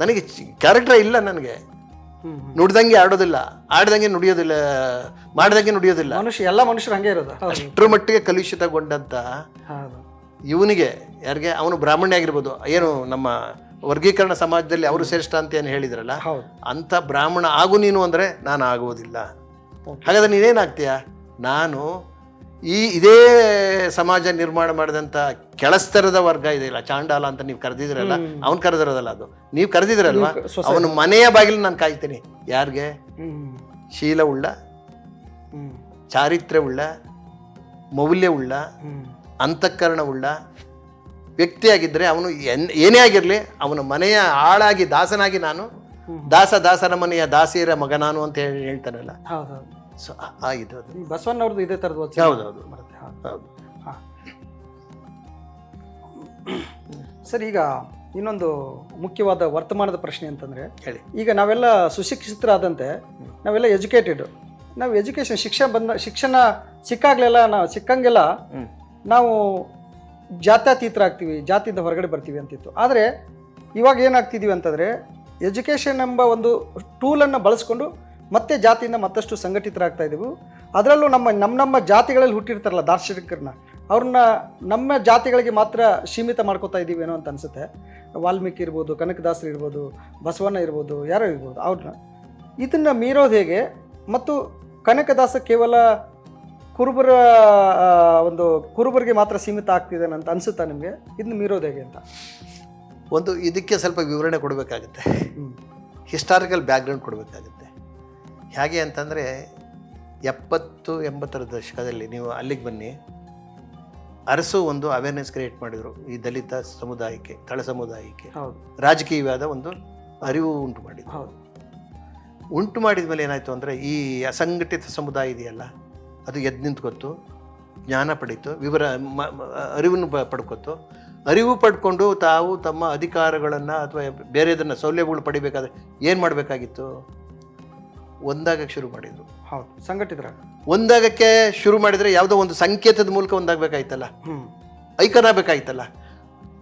ನನಗೆ ಕ್ಯಾರೆಕ್ಟರ್ ಇಲ್ಲ, ನನಗೆ ನುಡ್ದಂಗೆ ಆಡೋದಿಲ್ಲ, ಆಡ್ದಂಗೆ ನುಡಿಯೋದಿಲ್ಲ, ಮಾಡ್ದಂಗೆ ನುಡಿಯೋದಿಲ್ಲ.
ಎಲ್ಲ ಮನುಷ್ಯರು ಹಂಗೆ ಇರೋದು.
ಅಷ್ಟರ ಮಟ್ಟಿಗೆ ಕಲುಷಿತಗೊಂಡಂತ ಇವನಿಗೆ, ಯಾರಿಗೆ, ಅವನು ಬ್ರಾಹ್ಮಣ್ಯ ಆಗಿರ್ಬೋದು, ಏನು ನಮ್ಮ ವರ್ಗೀಕರಣ ಸಮಾಜದಲ್ಲಿ ಅವರು ಶ್ರೇಷ್ಠ ಅಂತ ಏನು ಹೇಳಿದ್ರಲ್ಲ, ಅಂತ ಬ್ರಾಹ್ಮಣ ಆಗು ನೀನು ಅಂದ್ರೆ ನಾನು ಆಗುವುದಿಲ್ಲ. ಹಾಗಾದ್ರೆ ನೀನೇನಾಗ್ತೀಯ? ನಾನು ಇದೇ ಸಮಾಜ ನಿರ್ಮಾಣ ಮಾಡಿದಂಥ ಕೆಳಸ್ತರದ ವರ್ಗ ಇದೆಯಲ್ಲ, ಚಾಂಡಾಲ ಅಂತ ನೀವು ಕರೆದಿದ್ರಲ್ಲ, ಅವ್ನು ಕರೆದಿರೋದಲ್ಲ, ಅದು ನೀವು ಕರೆದಿದ್ರಲ್ವಾ, ಅವನ ಮನೆಯ ಬಾಗಿಲು ನಾನು ಕಾಯ್ತೀನಿ. ಯಾರಿಗೆ? ಶೀಲವುಳ್ಳ, ಚಾರಿತ್ರ್ಯವುಳ್ಳ, ಮೌಲ್ಯವುಳ್ಳ, ಅಂತಃಕರಣವುಳ್ಳ, ವ್ಯಕ್ತಿಯಾಗಿದ್ದರೆ ಅವನು ಏನೇ ಆಗಿರಲಿ ಅವನ ಮನೆಯ ಆಳಾಗಿ ದಾಸನಾಗಿ ನಾನು ದಾಸನ ಮನೆಯ ದಾಸಿಯರ ಮಗ ನಾನು ಅಂತ ಹೇಳ್ತಾನಲ್ಲ.
ಹೌದು.
ಸೊ ಇದು ಅದು
ಬಸವಣ್ಣವ್ರದ್ದು ಇದೇ ಥರದ್ದು
ಹೌದೌದು
ಬರುತ್ತೆ.
ಹೌದು.
ಹಾಂ ಸರ್, ಈಗ ಇನ್ನೊಂದು ಮುಖ್ಯವಾದ ವರ್ತಮಾನದ ಪ್ರಶ್ನೆ ಅಂತಂದರೆ,
ಹೇಳಿ.
ಈಗ ನಾವೆಲ್ಲ ಸುಶಿಕ್ಷಿತರಾದಂತೆ ನಾವೆಲ್ಲ ಎಜುಕೇಟೆಡ್, ನಾವು ಎಜುಕೇಷನ್ ಶಿಕ್ಷಣ ಸಿಕ್ಕಂಗೆಲ್ಲ ನಾವು ಜಾತ್ಯತೀತರಾಗ್ತೀವಿ, ಜಾತಿಯಿಂದ ಹೊರಗಡೆ ಬರ್ತೀವಿ ಅಂತಿತ್ತು. ಆದರೆ ಇವಾಗ ಏನಾಗ್ತಿದ್ದೀವಿ ಅಂತಂದರೆ, ಎಜುಕೇಷನ್ ಎಂಬ ಒಂದು ಟೂಲನ್ನು ಬಳಸ್ಕೊಂಡು ಮತ್ತೆ ಜಾತಿಯಿಂದ ಮತ್ತಷ್ಟು ಸಂಘಟಿತರಾಗ್ತಾ ಇದ್ದೀವಿ. ಅದರಲ್ಲೂ ನಮ್ಮ ಜಾತಿಗಳಲ್ಲಿ ಹುಟ್ಟಿರ್ತಾರಲ್ಲ ದಾರ್ಶನಿಕರನ್ನ, ಅವ್ರನ್ನ ನಮ್ಮ ಜಾತಿಗಳಿಗೆ ಮಾತ್ರ ಸೀಮಿತ ಮಾಡ್ಕೋತಾ ಇದ್ದೀವಿ ಏನೋ ಅಂತ ಅನಿಸುತ್ತೆ. ವಾಲ್ಮೀಕಿ ಇರ್ಬೋದು, ಕನಕದಾಸರು ಇರ್ಬೋದು, ಬಸವಣ್ಣ ಇರ್ಬೋದು, ಯಾರೋ ಇರ್ಬೋದು, ಅವ್ರನ್ನ ಇದನ್ನು ಮೀರೋದು ಹೇಗೆ? ಮತ್ತು ಕನಕದಾಸ ಕೇವಲ ಕುರುಬರಿಗೆ ಮಾತ್ರ ಸೀಮಿತ ಆಗ್ತಿದೆ ಅಂತ ಅನಿಸುತ್ತಾ ನಿಮಗೆ? ಇದನ್ನ ಮೀರೋದು ಹೇಗೆ ಅಂತ
ಒಂದು ಇದಕ್ಕೆ ಸ್ವಲ್ಪ ವಿವರಣೆ ಕೊಡಬೇಕಾಗುತ್ತೆ, ಹಿಸ್ಟಾರಿಕಲ್ ಬ್ಯಾಕ್ಗ್ರೌಂಡ್ ಕೊಡಬೇಕಾಗುತ್ತೆ. ಹೇಗೆ ಅಂತಂದರೆ 70-80ರ ದಶಕದಲ್ಲಿ ನೀವು ಅಲ್ಲಿಗೆ ಬನ್ನಿ, ಅರಸು ಒಂದು ಅವೇರ್ನೆಸ್ ಕ್ರಿಯೇಟ್ ಮಾಡಿದರು ಈ ದಲಿತ ಸಮುದಾಯಕ್ಕೆ, ತಳ ಸಮುದಾಯಕ್ಕೆ. ರಾಜಕೀಯವಾದ ಒಂದು ಅರಿವು ಉಂಟು ಮಾಡಿದರು. ಉಂಟು ಮಾಡಿದ ಮೇಲೆ ಏನಾಯಿತು ಅಂದರೆ, ಈ ಅಸಂಘಟಿತ ಸಮುದಾಯ ಇದೆಯಲ್ಲ ಅದು ಎದ್ದು ನಿಂತ್ಕೊತ್ತು, ಜ್ಞಾನ ಪಡೀತು, ಅರಿವನ್ನು ಪಡ್ಕೊತ್ತು. ಅರಿವು ಪಡ್ಕೊಂಡು ತಾವು ತಮ್ಮ ಅಧಿಕಾರಗಳನ್ನು ಅಥವಾ ಬೇರೆದನ್ನು ಸೌಲಭ್ಯಗಳು ಪಡಿಬೇಕಾದ್ರೆ ಏನು ಮಾಡಬೇಕಾಗಿತ್ತು? ಒಂದಾಗಕ್ಕೆ ಶುರು ಮಾಡಿದರು.
ಹೌದು, ಸಂಘಟಿತರ
ಒಂದಾಗಕ್ಕೆ ಶುರು ಮಾಡಿದರೆ ಯಾವುದೋ ಒಂದು ಸಂಕೇತದ ಮೂಲಕ ಒಂದಾಗಬೇಕಾಯ್ತಲ್ಲ, ಐಕನ್ ಆಗಬೇಕಾಯ್ತಲ್ಲ.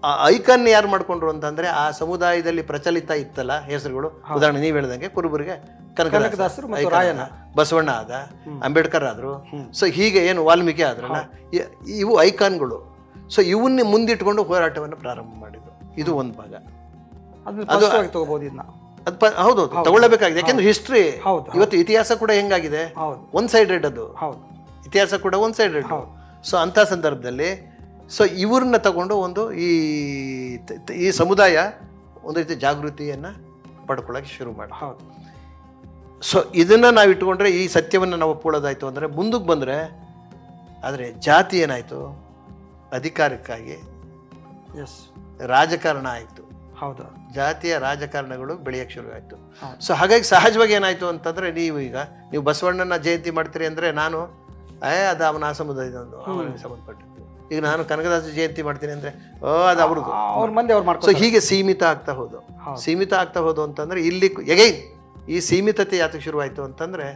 ಆ ಐಕನ್ ಯಾರು ಮಾಡ್ಕೊಂಡ್ರು ಅಂತಂದರೆ, ಆ ಸಮುದಾಯದಲ್ಲಿ ಪ್ರಚಲಿತ ಇತ್ತಲ್ಲ ಹೆಸರುಗಳು. ಉದಾಹರಣೆ ನೀವು ಹೇಳ್ದಂಗೆ ಕುರುಬರಿಗೆ
ಕನಕದಾಸರು,
ಬಸವಣ್ಣ ಆದ, ಅಂಬೇಡ್ಕರ್ ಆದರು. ಸೊ ಹೀಗೆ ಏನು ವಾಲ್ಮೀಕಿ ಆದ್ರಲ್ಲ, ಇವು ಐಕಾನ್ಗಳು. ಸೊ ಇವನ್ನೇ ಮುಂದಿಟ್ಕೊಂಡು ಹೋರಾಟವನ್ನು ಪ್ರಾರಂಭ ಮಾಡಿದ್ರು. ಇದು ಒಂದು ಭಾಗ.
ಅದು
ಹೌದು, ತಗೊಳ್ಳೇಬೇಕಾಗಿದೆ. ಯಾಕೆಂದ್ರೆ ಹಿಸ್ಟ್ರಿ ಇವತ್ತು ಇತಿಹಾಸ ಕೂಡ ಹೆಂಗಾಗಿದೆ, ಒನ್ ಸೈಡೆಡ್. ಅದು ಇತಿಹಾಸ ಕೂಡ ಒನ್ ಸೈಡೆಡ್. ಸೊ ಅಂಥ ಸಂದರ್ಭದಲ್ಲಿ ಇವ್ರನ್ನ ತಗೊಂಡು ಒಂದು ಈ ಸಮುದಾಯ ಒಂದು ರೀತಿ ಜಾಗೃತಿಯನ್ನು ಪಡ್ಕೊಳ್ಳೋಕೆ ಶುರು ಮಾಡಿ. ಸೊ ಇದನ್ನು ನಾವು ಇಟ್ಕೊಂಡ್ರೆ, ಈ ಸತ್ಯವನ್ನು ನಾವು ಒಪ್ಕೊಳ್ಳೋದಾಯ್ತು ಅಂದರೆ ಮುಂದಕ್ಕೆ ಬಂದರೆ, ಆದರೆ ಜಾತಿ ಏನಾಯಿತು, ಅಧಿಕಾರಕ್ಕಾಗಿ ರಾಜಕಾರಣ ಆಯಿತು.
ಹೌದು,
ಜಾತಿಯ ರಾಜಕಾರಣಗಳು ಬೆಳೆಯೋಕ್ಕೆ ಶುರು ಆಯಿತು. ಸೊ ಹಾಗಾಗಿ ಸಹಜವಾಗಿ ಏನಾಯಿತು ಅಂತಂದರೆ, ನೀವು ಬಸವಣ್ಣನ ಜಯಂತಿ ಮಾಡ್ತೀರಿ ಅಂದರೆ, ನಾನು ಅದು ಅವನ ಸಮುದಾಯದೊಂದು ಅವನಿಗೆ ಸಂಬಂಧಪಟ್ಟಿದ್ದು. ಈಗ ನಾನು ಕನಕದಾಸ ಜಯಂತಿ ಮಾಡ್ತೀನಿ ಅಂದರೆ ಅದು ಅವ್ರದ್ದು,
ಅವ್ರ ಮಂದಿ ಅವ್ರು ಮಾಡ್ಕೊ.
ಸೊ ಹೀಗೆ ಸೀಮಿತ ಆಗ್ತಾ ಹೋದು ಅಂತಂದರೆ, ಇಲ್ಲಿ ಎಗೈನ್ ಈ ಸೀಮಿತತೆ ಯಾತಕ್ಕೆ ಶುರುವಾಯಿತು ಅಂತಂದರೆ,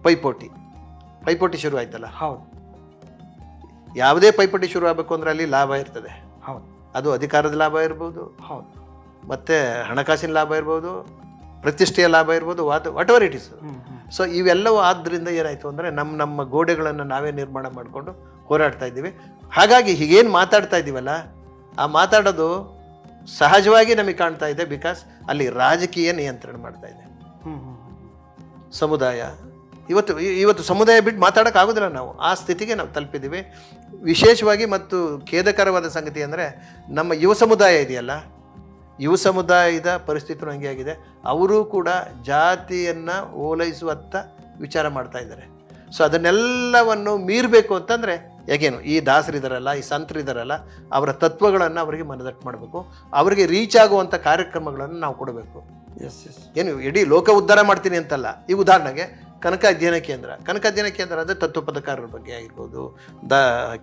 ಪೈಪೋಟಿ ಶುರು ಆಯ್ತಲ್ಲ.
ಹೌದು,
ಯಾವುದೇ ಪೈಪೋಟಿ ಶುರು ಆಗಬೇಕು ಅಂದರೆ ಅಲ್ಲಿ ಲಾಭ ಇರ್ತದೆ.
ಹೌದು,
ಅದು ಅಧಿಕಾರದ ಲಾಭ ಇರ್ಬೋದು,
ಹೌದು,
ಮತ್ತು ಹಣಕಾಸಿನ ಲಾಭ ಇರ್ಬೋದು, ಪ್ರತಿಷ್ಠೆಯ ಲಾಭ ಇರ್ಬೋದು, what ever it is. So ಇವೆಲ್ಲವೂ ಆದ್ದರಿಂದ ಏನಾಯಿತು ಅಂದರೆ, ನಮ್ಮ ಗೋಡೆಗಳನ್ನು ನಾವೇ ನಿರ್ಮಾಣ ಮಾಡಿಕೊಂಡು ಹೋರಾಡ್ತಾ ಇದ್ದೀವಿ. ಹಾಗಾಗಿ ಹೀಗೇನು ಮಾತಾಡ್ತಾ ಇದ್ದೀವಲ್ಲ, ಆ ಮಾತಾಡೋದು ಸಹಜವಾಗಿ ನಮಗೆ ಕಾಣ್ತಾ ಇದೆ. ಬಿಕಾಸ್ ಅಲ್ಲಿ ರಾಜಕೀಯ ನಿಯಂತ್ರಣ ಮಾಡ್ತಾ ಇದೆ ಸಮುದಾಯ. ಇವತ್ತು ಸಮುದಾಯ ಬಿಟ್ಟು ಮಾತಾಡೋಕ್ಕಾಗೋದಿಲ್ಲ. ನಾವು ಆ ಸ್ಥಿತಿಗೆ ನಾವು ತಲುಪಿದ್ದೀವಿ. ವಿಶೇಷವಾಗಿ ಮತ್ತು ಖೇದಕರವಾದ ಸಂಗತಿ ಅಂದರೆ, ನಮ್ಮ ಯುವ ಸಮುದಾಯ ಇದೆಯಲ್ಲ, ಯುವ ಸಮುದಾಯದ ಪರಿಸ್ಥಿತಿನೂ ಹಂಗೆ ಆಗಿದೆ. ಅವರೂ ಕೂಡ ಜಾತಿಯನ್ನು ಓಲೈಸುವತ್ತ ವಿಚಾರ ಮಾಡ್ತಾ ಇದ್ದಾರೆ. ಸೊ ಅದನ್ನೆಲ್ಲವನ್ನು ಮೀರಬೇಕು ಅಂತಂದರೆ, ಯಾಕೇನು ಈ ದಾಸರಿದಾರಲ್ಲ, ಈ ಸಂತರಿದಾರಲ್ಲ, ಅವರ ತತ್ವಗಳನ್ನು ಅವರಿಗೆ ಮನದಟ್ಟು ಮಾಡಬೇಕು. ಅವರಿಗೆ ರೀಚ್ ಆಗುವಂಥ ಕಾರ್ಯಕ್ರಮಗಳನ್ನು ನಾವು ಕೊಡಬೇಕು. ಏನು ಇಡೀ ಲೋಕ ಉದ್ಧಾರ ಮಾಡ್ತೀನಿ ಅಂತಲ್ಲ. ಈ ಉದಾಹರಣೆಗೆ ಕನಕ ಅಧ್ಯಯನ ಕೇಂದ್ರ ಅಂದರೆ ತತ್ವಪದಕಾರರ ಬಗ್ಗೆ ಆಗಿರ್ಬೋದು,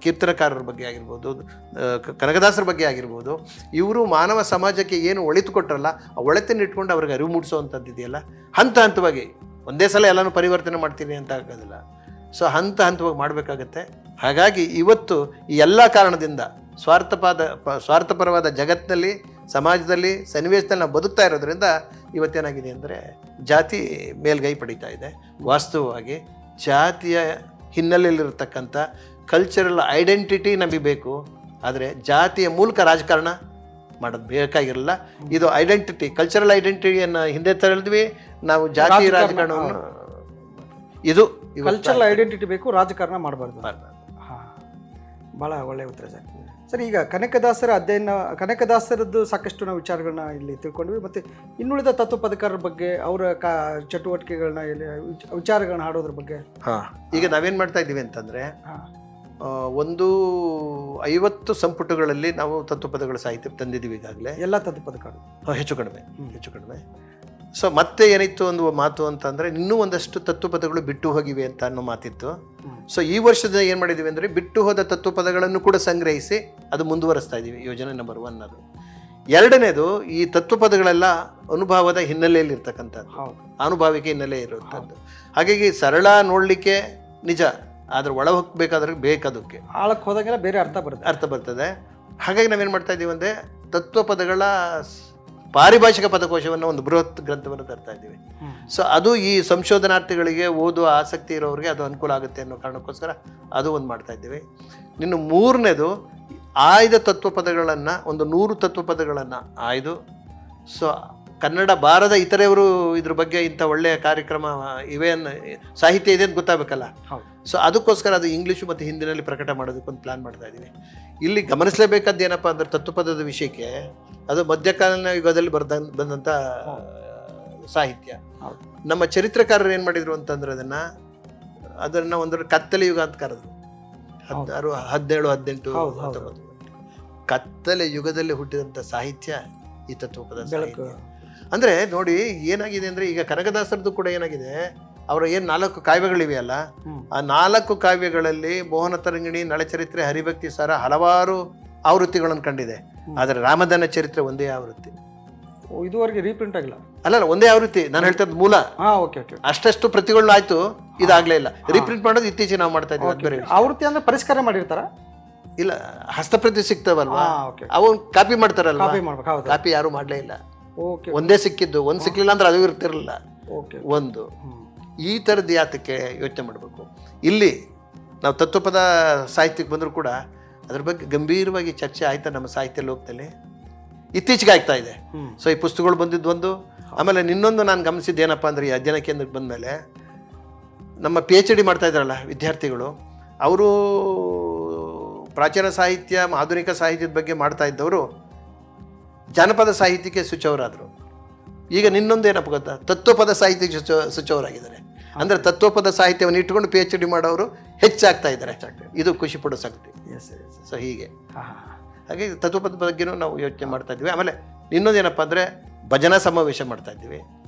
ಕೀರ್ತನಕಾರರ ಬಗ್ಗೆ ಆಗಿರ್ಬೋದು, ಕನಕದಾಸರ ಬಗ್ಗೆ ಆಗಿರ್ಬೋದು. ಇವರು ಮಾನವ ಸಮಾಜಕ್ಕೆ ಏನು ಒಳಿತು ಕೊಟ್ಟರಲ್ಲ, ಆ ಒಳಿತನ್ನು ಇಟ್ಕೊಂಡು ಅವ್ರಿಗೆ ಅರಿವು ಮೂಡಿಸೋವಂಥದ್ದು ಇದೆಯಲ್ಲ, ಹಂತವಾಗಿ ಒಂದೇ ಸಲ ಎಲ್ಲನೂ ಪರಿವರ್ತನೆ ಮಾಡ್ತೀನಿ ಅಂತ ಆಗೋದಿಲ್ಲ. ಸೊ ಹಂತವಾಗಿ ಮಾಡಬೇಕಾಗತ್ತೆ. ಹಾಗಾಗಿ ಇವತ್ತು ಈ ಎಲ್ಲ ಕಾರಣದಿಂದ ಸ್ವಾರ್ಥಪರವಾದ ಜಗತ್ತಿನಲ್ಲಿ, ಸಮಾಜದಲ್ಲಿ, ಸನ್ನಿವೇಶದಲ್ಲಿ ನಾವು ಬದುಕ್ತಾ ಇರೋದ್ರಿಂದ ಇವತ್ತೇನಾಗಿದೆ ಅಂದರೆ, ಜಾತಿ ಮೇಲ್ಗೈ ಪಡೀತಾ ಇದೆ. ವಾಸ್ತವವಾಗಿ ಜಾತಿಯ ಹಿನ್ನೆಲೆಯಲ್ಲಿರತಕ್ಕಂಥ ಕಲ್ಚರಲ್ ಐಡೆಂಟಿಟಿ ನಮಗೆ ಬೇಕು. ಆದರೆ ಜಾತಿಯ ಮೂಲಕ ರಾಜಕಾರಣ ಮಾಡೋದು ಬೇಕಾಗಿರಲ್ಲ. ಇದು ಐಡೆಂಟಿಟಿ, ಕಲ್ಚರಲ್ ಐಡೆಂಟಿಟಿಯನ್ನು ಹಿಂದೆ ತಳ್ಳಿದ್ವಿ ನಾವು. ಜಾತಿ ರಾಜಕಾರಣವನ್ನು ಇದು
ಕಲ್ಚರಲ್ ಐಡೆಂಟಿಟಿ ಬೇಕು, ರಾಜಕಾರಣ ಮಾಡಬಾರ್ದು. ಹಾಂ, ಭಾಳ ಒಳ್ಳೆಯ ಉತ್ತರ ಸರ್. ಈಗ ಕನಕದಾಸರದ್ದು ಸಾಕಷ್ಟು ನಾವು ವಿಚಾರಗಳನ್ನ ಇಲ್ಲಿ ತಿಳ್ಕೊಂಡ್ವಿ. ಮತ್ತು ಇನ್ನುಳಿದ ತತ್ವಪದಕಾರರ ಬಗ್ಗೆ, ಅವರ ಚಟುವಟಿಕೆಗಳನ್ನ, ವಿಚಾರಗಳನ್ನ ಹಾಡೋದ್ರ ಬಗ್ಗೆ.
ಈಗ ನಾವೇನು ಮಾಡ್ತಾ ಇದ್ದೀವಿ ಅಂತಂದರೆ, ಒಂದು 50 ಸಂಪುಟಗಳಲ್ಲಿ ನಾವು ತತ್ವಪದಗಳ ಸಾಹಿತ್ಯ ತಂದಿದ್ದೀವಿ ಈಗಾಗಲೇ,
ಎಲ್ಲ ತತ್ವಪದಗಳು
ಹೆಚ್ಚು ಕಡಿಮೆ ಹೆಚ್ಚು ಕಡಿಮೆ. ಸೊ ಮತ್ತೆ ಏನಿತ್ತು ಒಂದು ಮಾತು ಅಂತಂದರೆ, ಇನ್ನೂ ಒಂದಷ್ಟು ತತ್ವಪದಗಳು ಬಿಟ್ಟು ಹೋಗಿವೆ ಅಂತ ಅನ್ನೋ ಮಾತಿತ್ತು. ಸೊ ಈ ವರ್ಷದ ಏನು ಮಾಡಿದ್ದೀವಿ ಅಂದರೆ, ಬಿಟ್ಟು ಹೋದ ತತ್ವಪದಗಳನ್ನು ಕೂಡ ಸಂಗ್ರಹಿಸಿ ಅದು ಮುಂದುವರಿಸ್ತಾ ಇದ್ದೀವಿ. ಯೋಜನೆ ನಂಬರ್ 1 ಅದು. ಎರಡನೇದು, ಈ ತತ್ವಪದಗಳೆಲ್ಲ ಅನುಭವದ ಹಿನ್ನೆಲೆಯಲ್ಲಿ ಇರ್ತಕ್ಕಂಥದ್ದು, ಅನುಭಾವಿಕೆ ಹಿನ್ನೆಲೆ ಇರುವಂಥದ್ದು. ಹಾಗಾಗಿ ಸರಳ ನೋಡಲಿಕ್ಕೆ ನಿಜ, ಆದ್ರೆ ಒಳ ಹೋಗ್ಬೇಕಾದ್ರೆ ಬೇಕದಕ್ಕೆ
ಆಳಕ್ಕೆ ಹೋದಾಗೆಲ್ಲ ಬೇರೆ ಅರ್ಥ
ಬರ್ತದೆ. ಹಾಗಾಗಿ ನಾವೇನು ಮಾಡ್ತಾ ಇದ್ದೀವಿ ಅಂದರೆ, ತತ್ವಪದಗಳ ಪಾರಿಭಾಷಿಕ ಪದಕೋಶವನ್ನು ಒಂದು ಬೃಹತ್ ಗ್ರಂಥವನ್ನು ತರ್ತಾ ಇದ್ದೀವಿ. ಸೊ ಅದು ಈ ಸಂಶೋಧನಾರ್ಥಿಗಳಿಗೆ, ಓದುವ ಆಸಕ್ತಿ ಇರೋರಿಗೆ ಅದು ಅನುಕೂಲ ಆಗುತ್ತೆ ಅನ್ನೋ ಕಾರಣಕ್ಕೋಸ್ಕರ ಅದು ಒಂದು ಮಾಡ್ತಾ ಇದ್ದೀವಿ. ಇನ್ನು ಮೂರನೇದು, ಆಯ್ದ ತತ್ವಪದಗಳನ್ನು ಒಂದು 100 ತತ್ವಪದಗಳನ್ನು ಆಯ್ದು, ಸೊ ಕನ್ನಡ ಬಾರದ ಇತರೆಯವರು ಇದ್ರ ಬಗ್ಗೆ ಇಂಥ ಒಳ್ಳೆಯ ಕಾರ್ಯಕ್ರಮ ಇವೇನು ಸಾಹಿತ್ಯ ಇದೆ ಅಂತ ಗೊತ್ತಾಗಬೇಕಲ್ಲ. ಸೊ ಅದಕ್ಕೋಸ್ಕರ ಅದು ಇಂಗ್ಲೀಷು ಮತ್ತು ಹಿಂದಿನಲ್ಲಿ ಪ್ರಕಟ ಮಾಡೋದಕ್ಕೊಂದು ಪ್ಲಾನ್ ಮಾಡ್ತಾ ಇದ್ದೀವಿ. ಇಲ್ಲಿ ಗಮನಿಸಲೇಬೇಕಾದ್ದು ಏನಪ್ಪ ಅಂದ್ರೆ, ತತ್ವಪದದ ವಿಷಯಕ್ಕೆ ಅದು ಮಧ್ಯಕಾಲೀನ ಯುಗದಲ್ಲಿ ಬಂದಂಥ ಸಾಹಿತ್ಯ. ನಮ್ಮ ಚರಿತ್ರಕಾರರು ಏನು ಮಾಡಿದ್ರು ಅಂತಂದ್ರೆ, ಅದನ್ನು ಒಂದರ ಕತ್ತಲೆ ಯುಗ ಅಂತ ಕರೆದ್ರು. 17, 18, 19 ಕತ್ತಲೆ ಯುಗದಲ್ಲಿ ಹುಟ್ಟಿದಂಥ ಸಾಹಿತ್ಯ ಈ ತತ್ವಪದ ಸಾಹಿತ್ಯ. ಅಂದರೆ ನೋಡಿ ಏನಾಗಿದೆ ಅಂದರೆ, ಈಗ ಕನಕದಾಸರದ್ದು ಕೂಡ ಏನಾಗಿದೆ, ಅವರ ಏನು 4 ಕಾವ್ಯಗಳಿವೆಯಲ್ಲ, ಆ 4 ಕಾವ್ಯಗಳಲ್ಲಿ ಮೋಹನ ತರಂಗಿಣಿ, ನಳಚರಿತ್ರೆ, ಹರಿಭಕ್ತಿ ಸಾರ ಹಲವಾರು ಆವೃತ್ತಿಗಳನ್ನು ಕಂಡಿದೆ. ಆದರೆ ರಾಮದಾನ ಚರಿತ್ರೆ ಒಂದೇ ಆವೃತ್ತಿ,
ಇದುವರೆಗೆ ರೀಪ್ರಿಂಟ್ ಆಗಿಲ್ಲ.
ಅಲ್ಲ ಒಂದೇ ಆವೃತ್ತಿ, ನಾನು ಹೇಳ್ತದ್ದು ಮೂಲ. ಅಷ್ಟು ಪ್ರತಿಗಳು ಆಯ್ತು, ಇದಾಗಲೇ ಇಲ್ಲ. ರೀಪ್ರಿಂಟ್ ಮಾಡೋದು ಇತ್ತೀಚೆಗೆ ನಾವು ಮಾಡ್ತಾ ಇದ್ದೀವಿ.
ಆವೃತ್ತಿ ಅಂದ್ರೆ ಪರಿಷ್ಕಾರ ಮಾಡಿರ್ತಾರ? ಇಲ್ಲ,
ಹಸ್ತಪ್ರತಿ ಸಿಗ್ತಾವಲ್ವಾ, ಅವು ಕಾಪಿ ಮಾಡ್ತಾರಲ್ವಾ, ಕಾಪಿ ಯಾರು ಮಾಡಲೇ ಇಲ್ಲ. ಒಂದೇ ಸಿಕ್ಕಿದ್ದು, ಒಂದು ಸಿಕ್ಲಿಲ್ಲ ಅಂದ್ರೆ ಅದು ಇರ್ತಿರಲಿಲ್ಲ. ಒಂದು ಈ ಥರದ್ದು ಯಾತಕ್ಕೆ ಯೋಚನೆ ಮಾಡಬೇಕು. ಇಲ್ಲಿ ನಾವು ತತ್ವಪದ ಸಾಹಿತ್ಯಕ್ಕೆ ಬಂದರೂ ಕೂಡ ಅದ್ರ ಬಗ್ಗೆ ಗಂಭೀರವಾಗಿ ಚರ್ಚೆ ಆಯ್ತಾ ನಮ್ಮ ಸಾಹಿತ್ಯ ಲೋಕದಲ್ಲಿ, ಇತ್ತೀಚೆಗೆ ಆಗ್ತಾ ಇದೆ. ಸೊ ಈ ಪುಸ್ತಕಗಳು ಬಂದಿದ್ದು ಒಂದು. ಆಮೇಲೆ ಇನ್ನೊಂದು ನಾನು ಗಮನಿಸಿದ್ದು ಏನಪ್ಪ ಅಂದರೆ, ಈ ಅಧ್ಯಯನ ಕೇಂದ್ರಕ್ಕೆ ಬಂದಮೇಲೆ ನಮ್ಮ PhD ಮಾಡ್ತಾ ಇದ್ದಾರಲ್ಲ ವಿದ್ಯಾರ್ಥಿಗಳು, ಅವರು ಪ್ರಾಚೀನ ಸಾಹಿತ್ಯ, ಆಧುನಿಕ ಸಾಹಿತ್ಯದ ಬಗ್ಗೆ ಮಾಡ್ತಾ ಇದ್ದವರು ಜಾನಪದ ಸಾಹಿತ್ಯಕ್ಕೆ ಸ್ವಿಚ್ ಈಗ ನಿನ್ನೊಂದು ಏನಪ್ಪ ಗೊತ್ತಾ, ತತ್ವಪದ ಸಾಹಿತ್ಯಕ್ಕೆ ಸ್ವಿಚ್ ಅಂದರೆ ತತ್ವಪದ ಸಾಹಿತ್ಯವನ್ನು ಇಟ್ಕೊಂಡು PhD ಮಾಡೋರು ಹೆಚ್ಚಾಗ್ತಾ ಇದ್ದಾರೆ. ಇದು ಖುಷಿ ಪಡೋ ಸಂಗತಿ. ಸೊ ಹೀಗೆ ಹಾಗೆ ತತ್ವಪದ ಬಗ್ಗೆನೂ ನಾವು ಯೋಚನೆ ಮಾಡ್ತಾ ಇದ್ವಿ. ಆಮೇಲೆ ಇನ್ನೊಂದೇನಪ್ಪ ಅಂದರೆ, ಭಜನಾ ಸಮಾವೇಶ ಮಾಡ್ತಾ ಇದ್ದೀವಿ.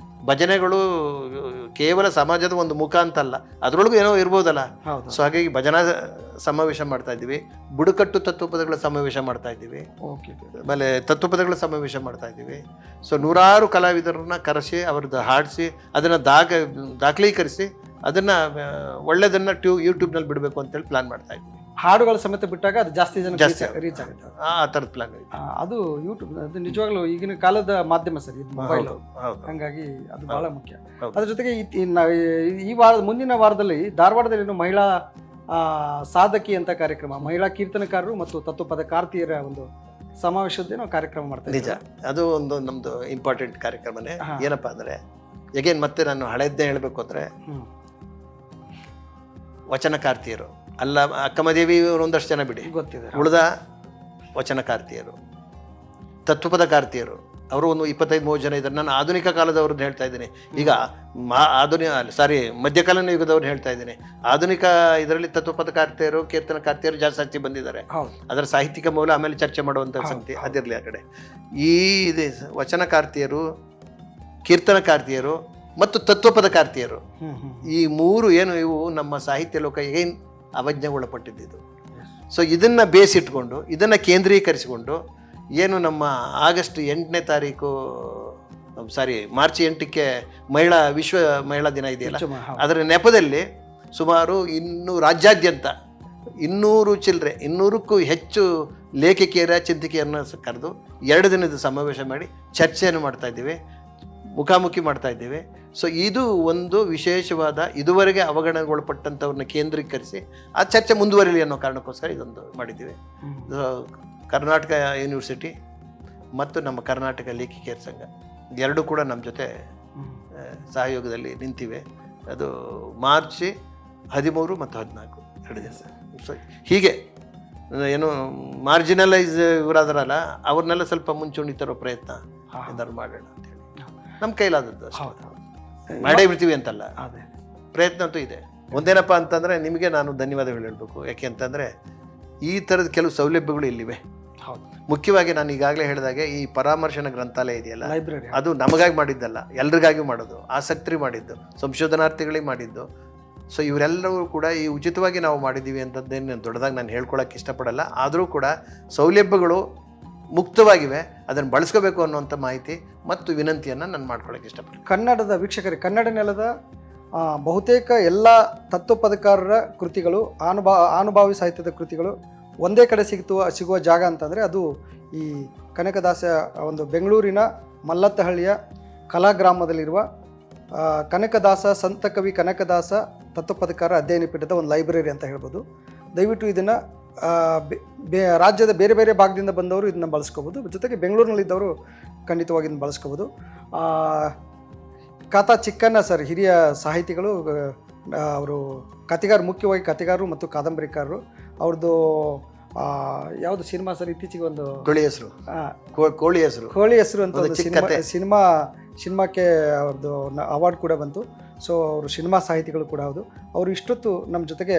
ಭಜನೆಗಳು ಕೇವಲ ಸಮಾಜದ ಒಂದು ಮುಖ ಅಂತಲ್ಲ, ಅದರೊಳಗೂ ಏನೋ ಇರ್ಬೋದಲ್ಲ. ಸೊ ಹಾಗಾಗಿ ಭಜನಾ ಸಮಾವೇಶ ಮಾಡ್ತಾ ಇದ್ದೀವಿ, ಬುಡಕಟ್ಟು ತತ್ವಪದಗಳ ಸಮಾವೇಶ ಮಾಡ್ತಾ ಇದ್ದೀವಿ, ಆಮೇಲೆ ತತ್ವಪದಗಳ ಸಮಾವೇಶ ಮಾಡ್ತಾ ಇದ್ದೀವಿ. ಸೊ 100 ಕಲಾವಿದರನ್ನ ಕರೆಸಿ, ಅವ್ರದ್ದು ಹಾಡಿಸಿ, ಅದನ್ನು ದಾಖಲೀಕರಿಸಿ, ಅದನ್ನು ಒಳ್ಳೆಯದನ್ನು ಯೂಟ್ಯೂಬ್ನಲ್ಲಿ ಬಿಡಬೇಕು ಅಂತೇಳಿ ಪ್ಲಾನ್ ಮಾಡ್ತಾ ಇದ್ದೀವಿ.
ಹಾಡುಗಳ ಸಮೇತ ಬಿಟ್ಟಾಗ ಅದು ಜಾಸ್ತಿ ರೀಚ್ ಆಗುತ್ತೆ.
ಆ ಥರದ ಪ್ಲಾನ್
ಅದು ಯೂಟ್ಯೂಬ್, ಅದು ನಿಜವಾಗ್ಲೂ ಈಗಿನ ಕಾಲದ ಮಾಧ್ಯಮ ಸರ್ ಇದು ಮೊಬೈಲ್. ಹಂಗಾಗಿ ಅದು ಬಹಳ ಮುಖ್ಯ. ಅದ್ರ ಜೊತೆಗೆ ಈ ಮುಂದಿನ ವಾರದಲ್ಲಿ ಧಾರವಾಡದಲ್ಲಿ ಮಹಿಳಾ ಸಾಧಕಿ ಅಂತ ಕಾರ್ಯಕ್ರಮ, ಮಹಿಳಾ ಕೀರ್ತನಕಾರರು ಮತ್ತು ತತ್ವಪದಕಾರ್ತಿಯರ ಒಂದು ಸಮಾವೇಶದ್ದೇನೋ ಕಾರ್ಯಕ್ರಮ ಮಾಡ್ತಾರೆ.
ನಿಜ, ಅದು ಒಂದು ನಮ್ದು ಇಂಪಾರ್ಟೆಂಟ್ ಕಾರ್ಯಕ್ರಮನೇ. ಏನಪ್ಪಾ ಅಂದ್ರೆ, ಎಗೇನ್ ಮತ್ತೆ ನಾನು ಹಳೆಯದ್ದೇ ಹೇಳಬೇಕು ಅಂದ್ರೆ, ವಚನಕಾರ್ತಿಯರು ಅಲ್ಲ, ಅಕ್ಕಮದೇವಿ ಒಂದಷ್ಟು ಜನ ಬಿಡಿ
ಗೊತ್ತಿದೆ,
ಉಳಿದ ವಚನಕಾರ್ತಿಯರು, ತತ್ವಪದಕಾರ್ತಿಯರು ಅವರು ಒಂದು 25-30 ಜನ ಇದ್ದಾರೆ. ನಾನು ಆಧುನಿಕ ಕಾಲದವ್ರನ್ನ ಹೇಳ್ತಾ ಇದ್ದೀನಿ. ಈಗ ಮಧ್ಯಕಾಲೀನ ಯುಗದವ್ರನ್ನ ಹೇಳ್ತಾ ಇದ್ದೀನಿ. ಆಧುನಿಕ ಇದರಲ್ಲಿ ತತ್ವಪದಕಾರ್ತಿಯರು, ಕೀರ್ತನಕಾರ್ತಿಯರು ಜಾಸ್ತಿ ಬಂದಿದ್ದಾರೆ. ಅದರ ಸಾಹಿತ್ಯಿಕ ಮೌಲ ಆಮೇಲೆ ಚರ್ಚೆ ಮಾಡುವಂಥ ಸಂಗತಿ ಅದಿರಲಿ ಆ ಕಡೆ. ಈ ವಚನಕಾರ್ತಿಯರು, ಕೀರ್ತನಕಾರ್ತಿಯರು ಮತ್ತು ತತ್ವಪದಕಾರ್ತಿಯರು, ಈ 3 ಏನು ಇವು ನಮ್ಮ ಸಾಹಿತ್ಯ ಲೋಕ ಏನು ಅವಜ್ಞೆಗೊಳಪಟ್ಟಿದ್ದು. ಸೊ ಇದನ್ನು ಬೇಸಿಟ್ಕೊಂಡು, ಇದನ್ನು ಕೇಂದ್ರೀಕರಿಸಿಕೊಂಡು, ಏನು ನಮ್ಮ ಆಗಸ್ಟ್ 8ನೇ ತಾರೀಕು, ಮಾರ್ಚ್ 8ಕ್ಕೆ ವಿಶ್ವ ಮಹಿಳಾ ದಿನ ಇದೆಯಲ್ಲ, ಅದರ ನೆಪದಲ್ಲಿ ಸುಮಾರು ರಾಜ್ಯಾದ್ಯಂತ 200ಕ್ಕೂ ಹೆಚ್ಚು ಲೇಖಕಿಯರ, ಚಿಂತಕಿಯರನ್ನ ಕರೆದು 2 ದಿನದ ಸಮಾವೇಶ ಮಾಡಿ ಚರ್ಚೆಯನ್ನು ಮಾಡ್ತಾ ಇದ್ದೀವಿ, ಮುಖಾಮುಖಿ ಮಾಡ್ತಾ ಇದ್ದೀವಿ. ಸೊ ಇದು ಒಂದು ವಿಶೇಷವಾದ, ಇದುವರೆಗೆ ಅವಗಣನೆಗೊಳಪಟ್ಟಂಥವ್ರನ್ನ ಕೇಂದ್ರೀಕರಿಸಿ ಆ ಚರ್ಚೆ ಮುಂದುವರಿಲಿ ಅನ್ನೋ ಕಾರಣಕ್ಕೋಸ್ಕರ ಇದೊಂದು ಮಾಡಿದ್ದೀವಿ. ಕರ್ನಾಟಕ ಯೂನಿವರ್ಸಿಟಿ ಮತ್ತು ನಮ್ಮ ಕರ್ನಾಟಕ ಲೇಖಕಿಯರ ಸಂಘ 2 ಕೂಡ ನಮ್ಮ ಜೊತೆ ಸಹಯೋಗದಲ್ಲಿ ನಿಂತಿವೆ. ಅದು ಮಾರ್ಚ್ 13 ಮತ್ತು 14 2 ದಿನ. ಸೊ ಹೀಗೆ ಏನು ಮಾರ್ಜಿನಲೈಸ್ ಇವರಾದ್ರಲ್ಲ, ಅವ್ರನ್ನೆಲ್ಲ ಸ್ವಲ್ಪ ಮುಂಚೂಣಿ ತರೋ ಪ್ರಯತ್ನ ಏನಾದ್ರು ಮಾಡೋಣ ಅಂತೇಳಿ ನಮ್ಮ ಕೈಲಾದದ್ದು. ಮಾಡೇ ಬಿಡ್ತೀವಿ ಅಂತಲ್ಲ, ಪ್ರಯತ್ನ ಅಂತೂ ಇದೆ. ಒಂದೇನಪ್ಪ ಅಂತಂದರೆ ನಿಮಗೆ ನಾನು ಧನ್ಯವಾದಗಳು ಹೇಳಬೇಕು. ಯಾಕೆ ಅಂತಂದರೆ ಈ ಥರದ ಕೆಲವು ಸೌಲಭ್ಯಗಳು ಇಲ್ಲಿವೆ.
ಹೌದು,
ಮುಖ್ಯವಾಗಿ ನಾನು ಈಗಾಗಲೇ ಹೇಳಿದಾಗೆ ಈ ಪರಾಮರ್ಶನ ಗ್ರಂಥಾಲಯ ಇದೆಯಲ್ಲ,
ಲೈಬ್ರರಿ
ಅದು ನಮಗಾಗಿ ಮಾಡಿದ್ದಲ್ಲ, ಎಲ್ರಿಗಾಗಿ ಮಾಡೋದು, ಆಸಕ್ತರಿಗೆ ಮಾಡಿದ್ದು, ಸಂಶೋಧನಾರ್ಥಿಗಳಿಗೆ ಮಾಡಿದ್ದು. ಸೊ ಇವರೆಲ್ಲರೂ ಕೂಡ ಈ ಉಚಿತವಾಗಿ ನಾವು ಮಾಡಿದ್ದೀವಿ ಅಂತದ್ದೇನು ದೊಡ್ಡದಾಗಿ ನಾನು ಹೇಳ್ಕೊಳಕ್ಕೆ ಇಷ್ಟಪಡಲ್ಲ. ಆದರೂ ಕೂಡ ಸೌಲಭ್ಯಗಳು ಮುಕ್ತವಾಗಿವೆ, ಅದನ್ನು ಬಳಸ್ಕೋಬೇಕು ಅನ್ನುವಂಥ ಮಾಹಿತಿ ಮತ್ತು ವಿನಂತಿಯನ್ನು ನಾನು ಮಾಡ್ಕೊಳ್ಳೋಕೆ ಇಷ್ಟಪಡ್ತೀನಿ.
ಕನ್ನಡದ ವೀಕ್ಷಕರಿಗೆ, ಕನ್ನಡ ನೆಲದ ಬಹುತೇಕ ಎಲ್ಲ ತತ್ವಪದಕಾರರ ಕೃತಿಗಳು, ಅನುಭಾವಿ ಸಾಹಿತ್ಯದ ಕೃತಿಗಳು ಒಂದೇ ಕಡೆ ಸಿಗುವ ಜಾಗ ಅಂತಂದರೆ ಅದು ಈ ಕನಕದಾಸ ಒಂದು ಬೆಂಗಳೂರಿನ ಮಲ್ಲತ್ತಹಳ್ಳಿಯ ಕಲಾಗ್ರಾಮದಲ್ಲಿರುವ ಕನಕದಾಸ ಸಂತ ಕವಿ ಕನಕದಾಸ ತತ್ವಪದಕಾರ ಅಧ್ಯಯನ ಪೀಠದ ಒಂದು ಲೈಬ್ರರಿ ಅಂತ ಹೇಳ್ಬೋದು. ದಯವಿಟ್ಟು ಇದನ್ನು ರಾಜ್ಯದ ಬೇರೆ ಬೇರೆ ಭಾಗದಿಂದ ಬಂದವರು ಇದನ್ನು ಬಳಸ್ಕೋಬೋದು. ಜೊತೆಗೆ ಬೆಂಗಳೂರಿನಲ್ಲಿದ್ದವರು ಖಂಡಿತವಾಗಿ ಇದನ್ನು ಬಳಸ್ಕೋಬೋದು. ಕಾತಾ ಚಿಕ್ಕಣ್ಣ ಸರ್ ಹಿರಿಯ ಸಾಹಿತಿಗಳು, ಅವರು ಕಥೆಗಾರರು, ಮುಖ್ಯವಾಗಿ ಕಥೆಗಾರರು ಮತ್ತು ಕಾದಂಬರಿಕಾರರು. ಅವ್ರದ್ದು ಯಾವುದು ಸಿನಿಮಾ ಸರ್ ಇತ್ತೀಚೆಗೆ ಒಂದು
ಕೋಳಿ ಹೆಸರು
ಕೋಳಿ ಹೆಸರು ಅಂತ ಒಂದು ಸಿನಿಮಾಕ್ಕೆ ಅವ್ರದ್ದು ಅವಾರ್ಡ್ ಕೂಡ ಬಂತು. ಸೊ ಅವರು ಸಿನಿಮಾ ಸಾಹಿತಿಗಳು ಕೂಡ ಹೌದು. ಅವರು ಇಷ್ಟೊತ್ತು ನಮ್ಮ ಜೊತೆಗೆ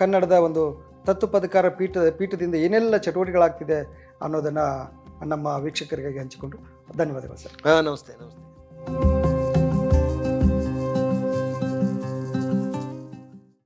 ಕನ್ನಡದ ಒಂದು ತತ್ವಪದಕಾರ ಪೀಠದಿಂದ ಏನೆಲ್ಲ ಚಟುವಟಿಕೆಗಳಾಗ್ತಿದೆ ಅನ್ನೋದನ್ನು ನಮ್ಮ ವೀಕ್ಷಕರಿಗಾಗಿ ಹಂಚಿಕೊಂಡು ಧನ್ಯವಾದಗಳು ಸರ್.
ನಮಸ್ತೆ.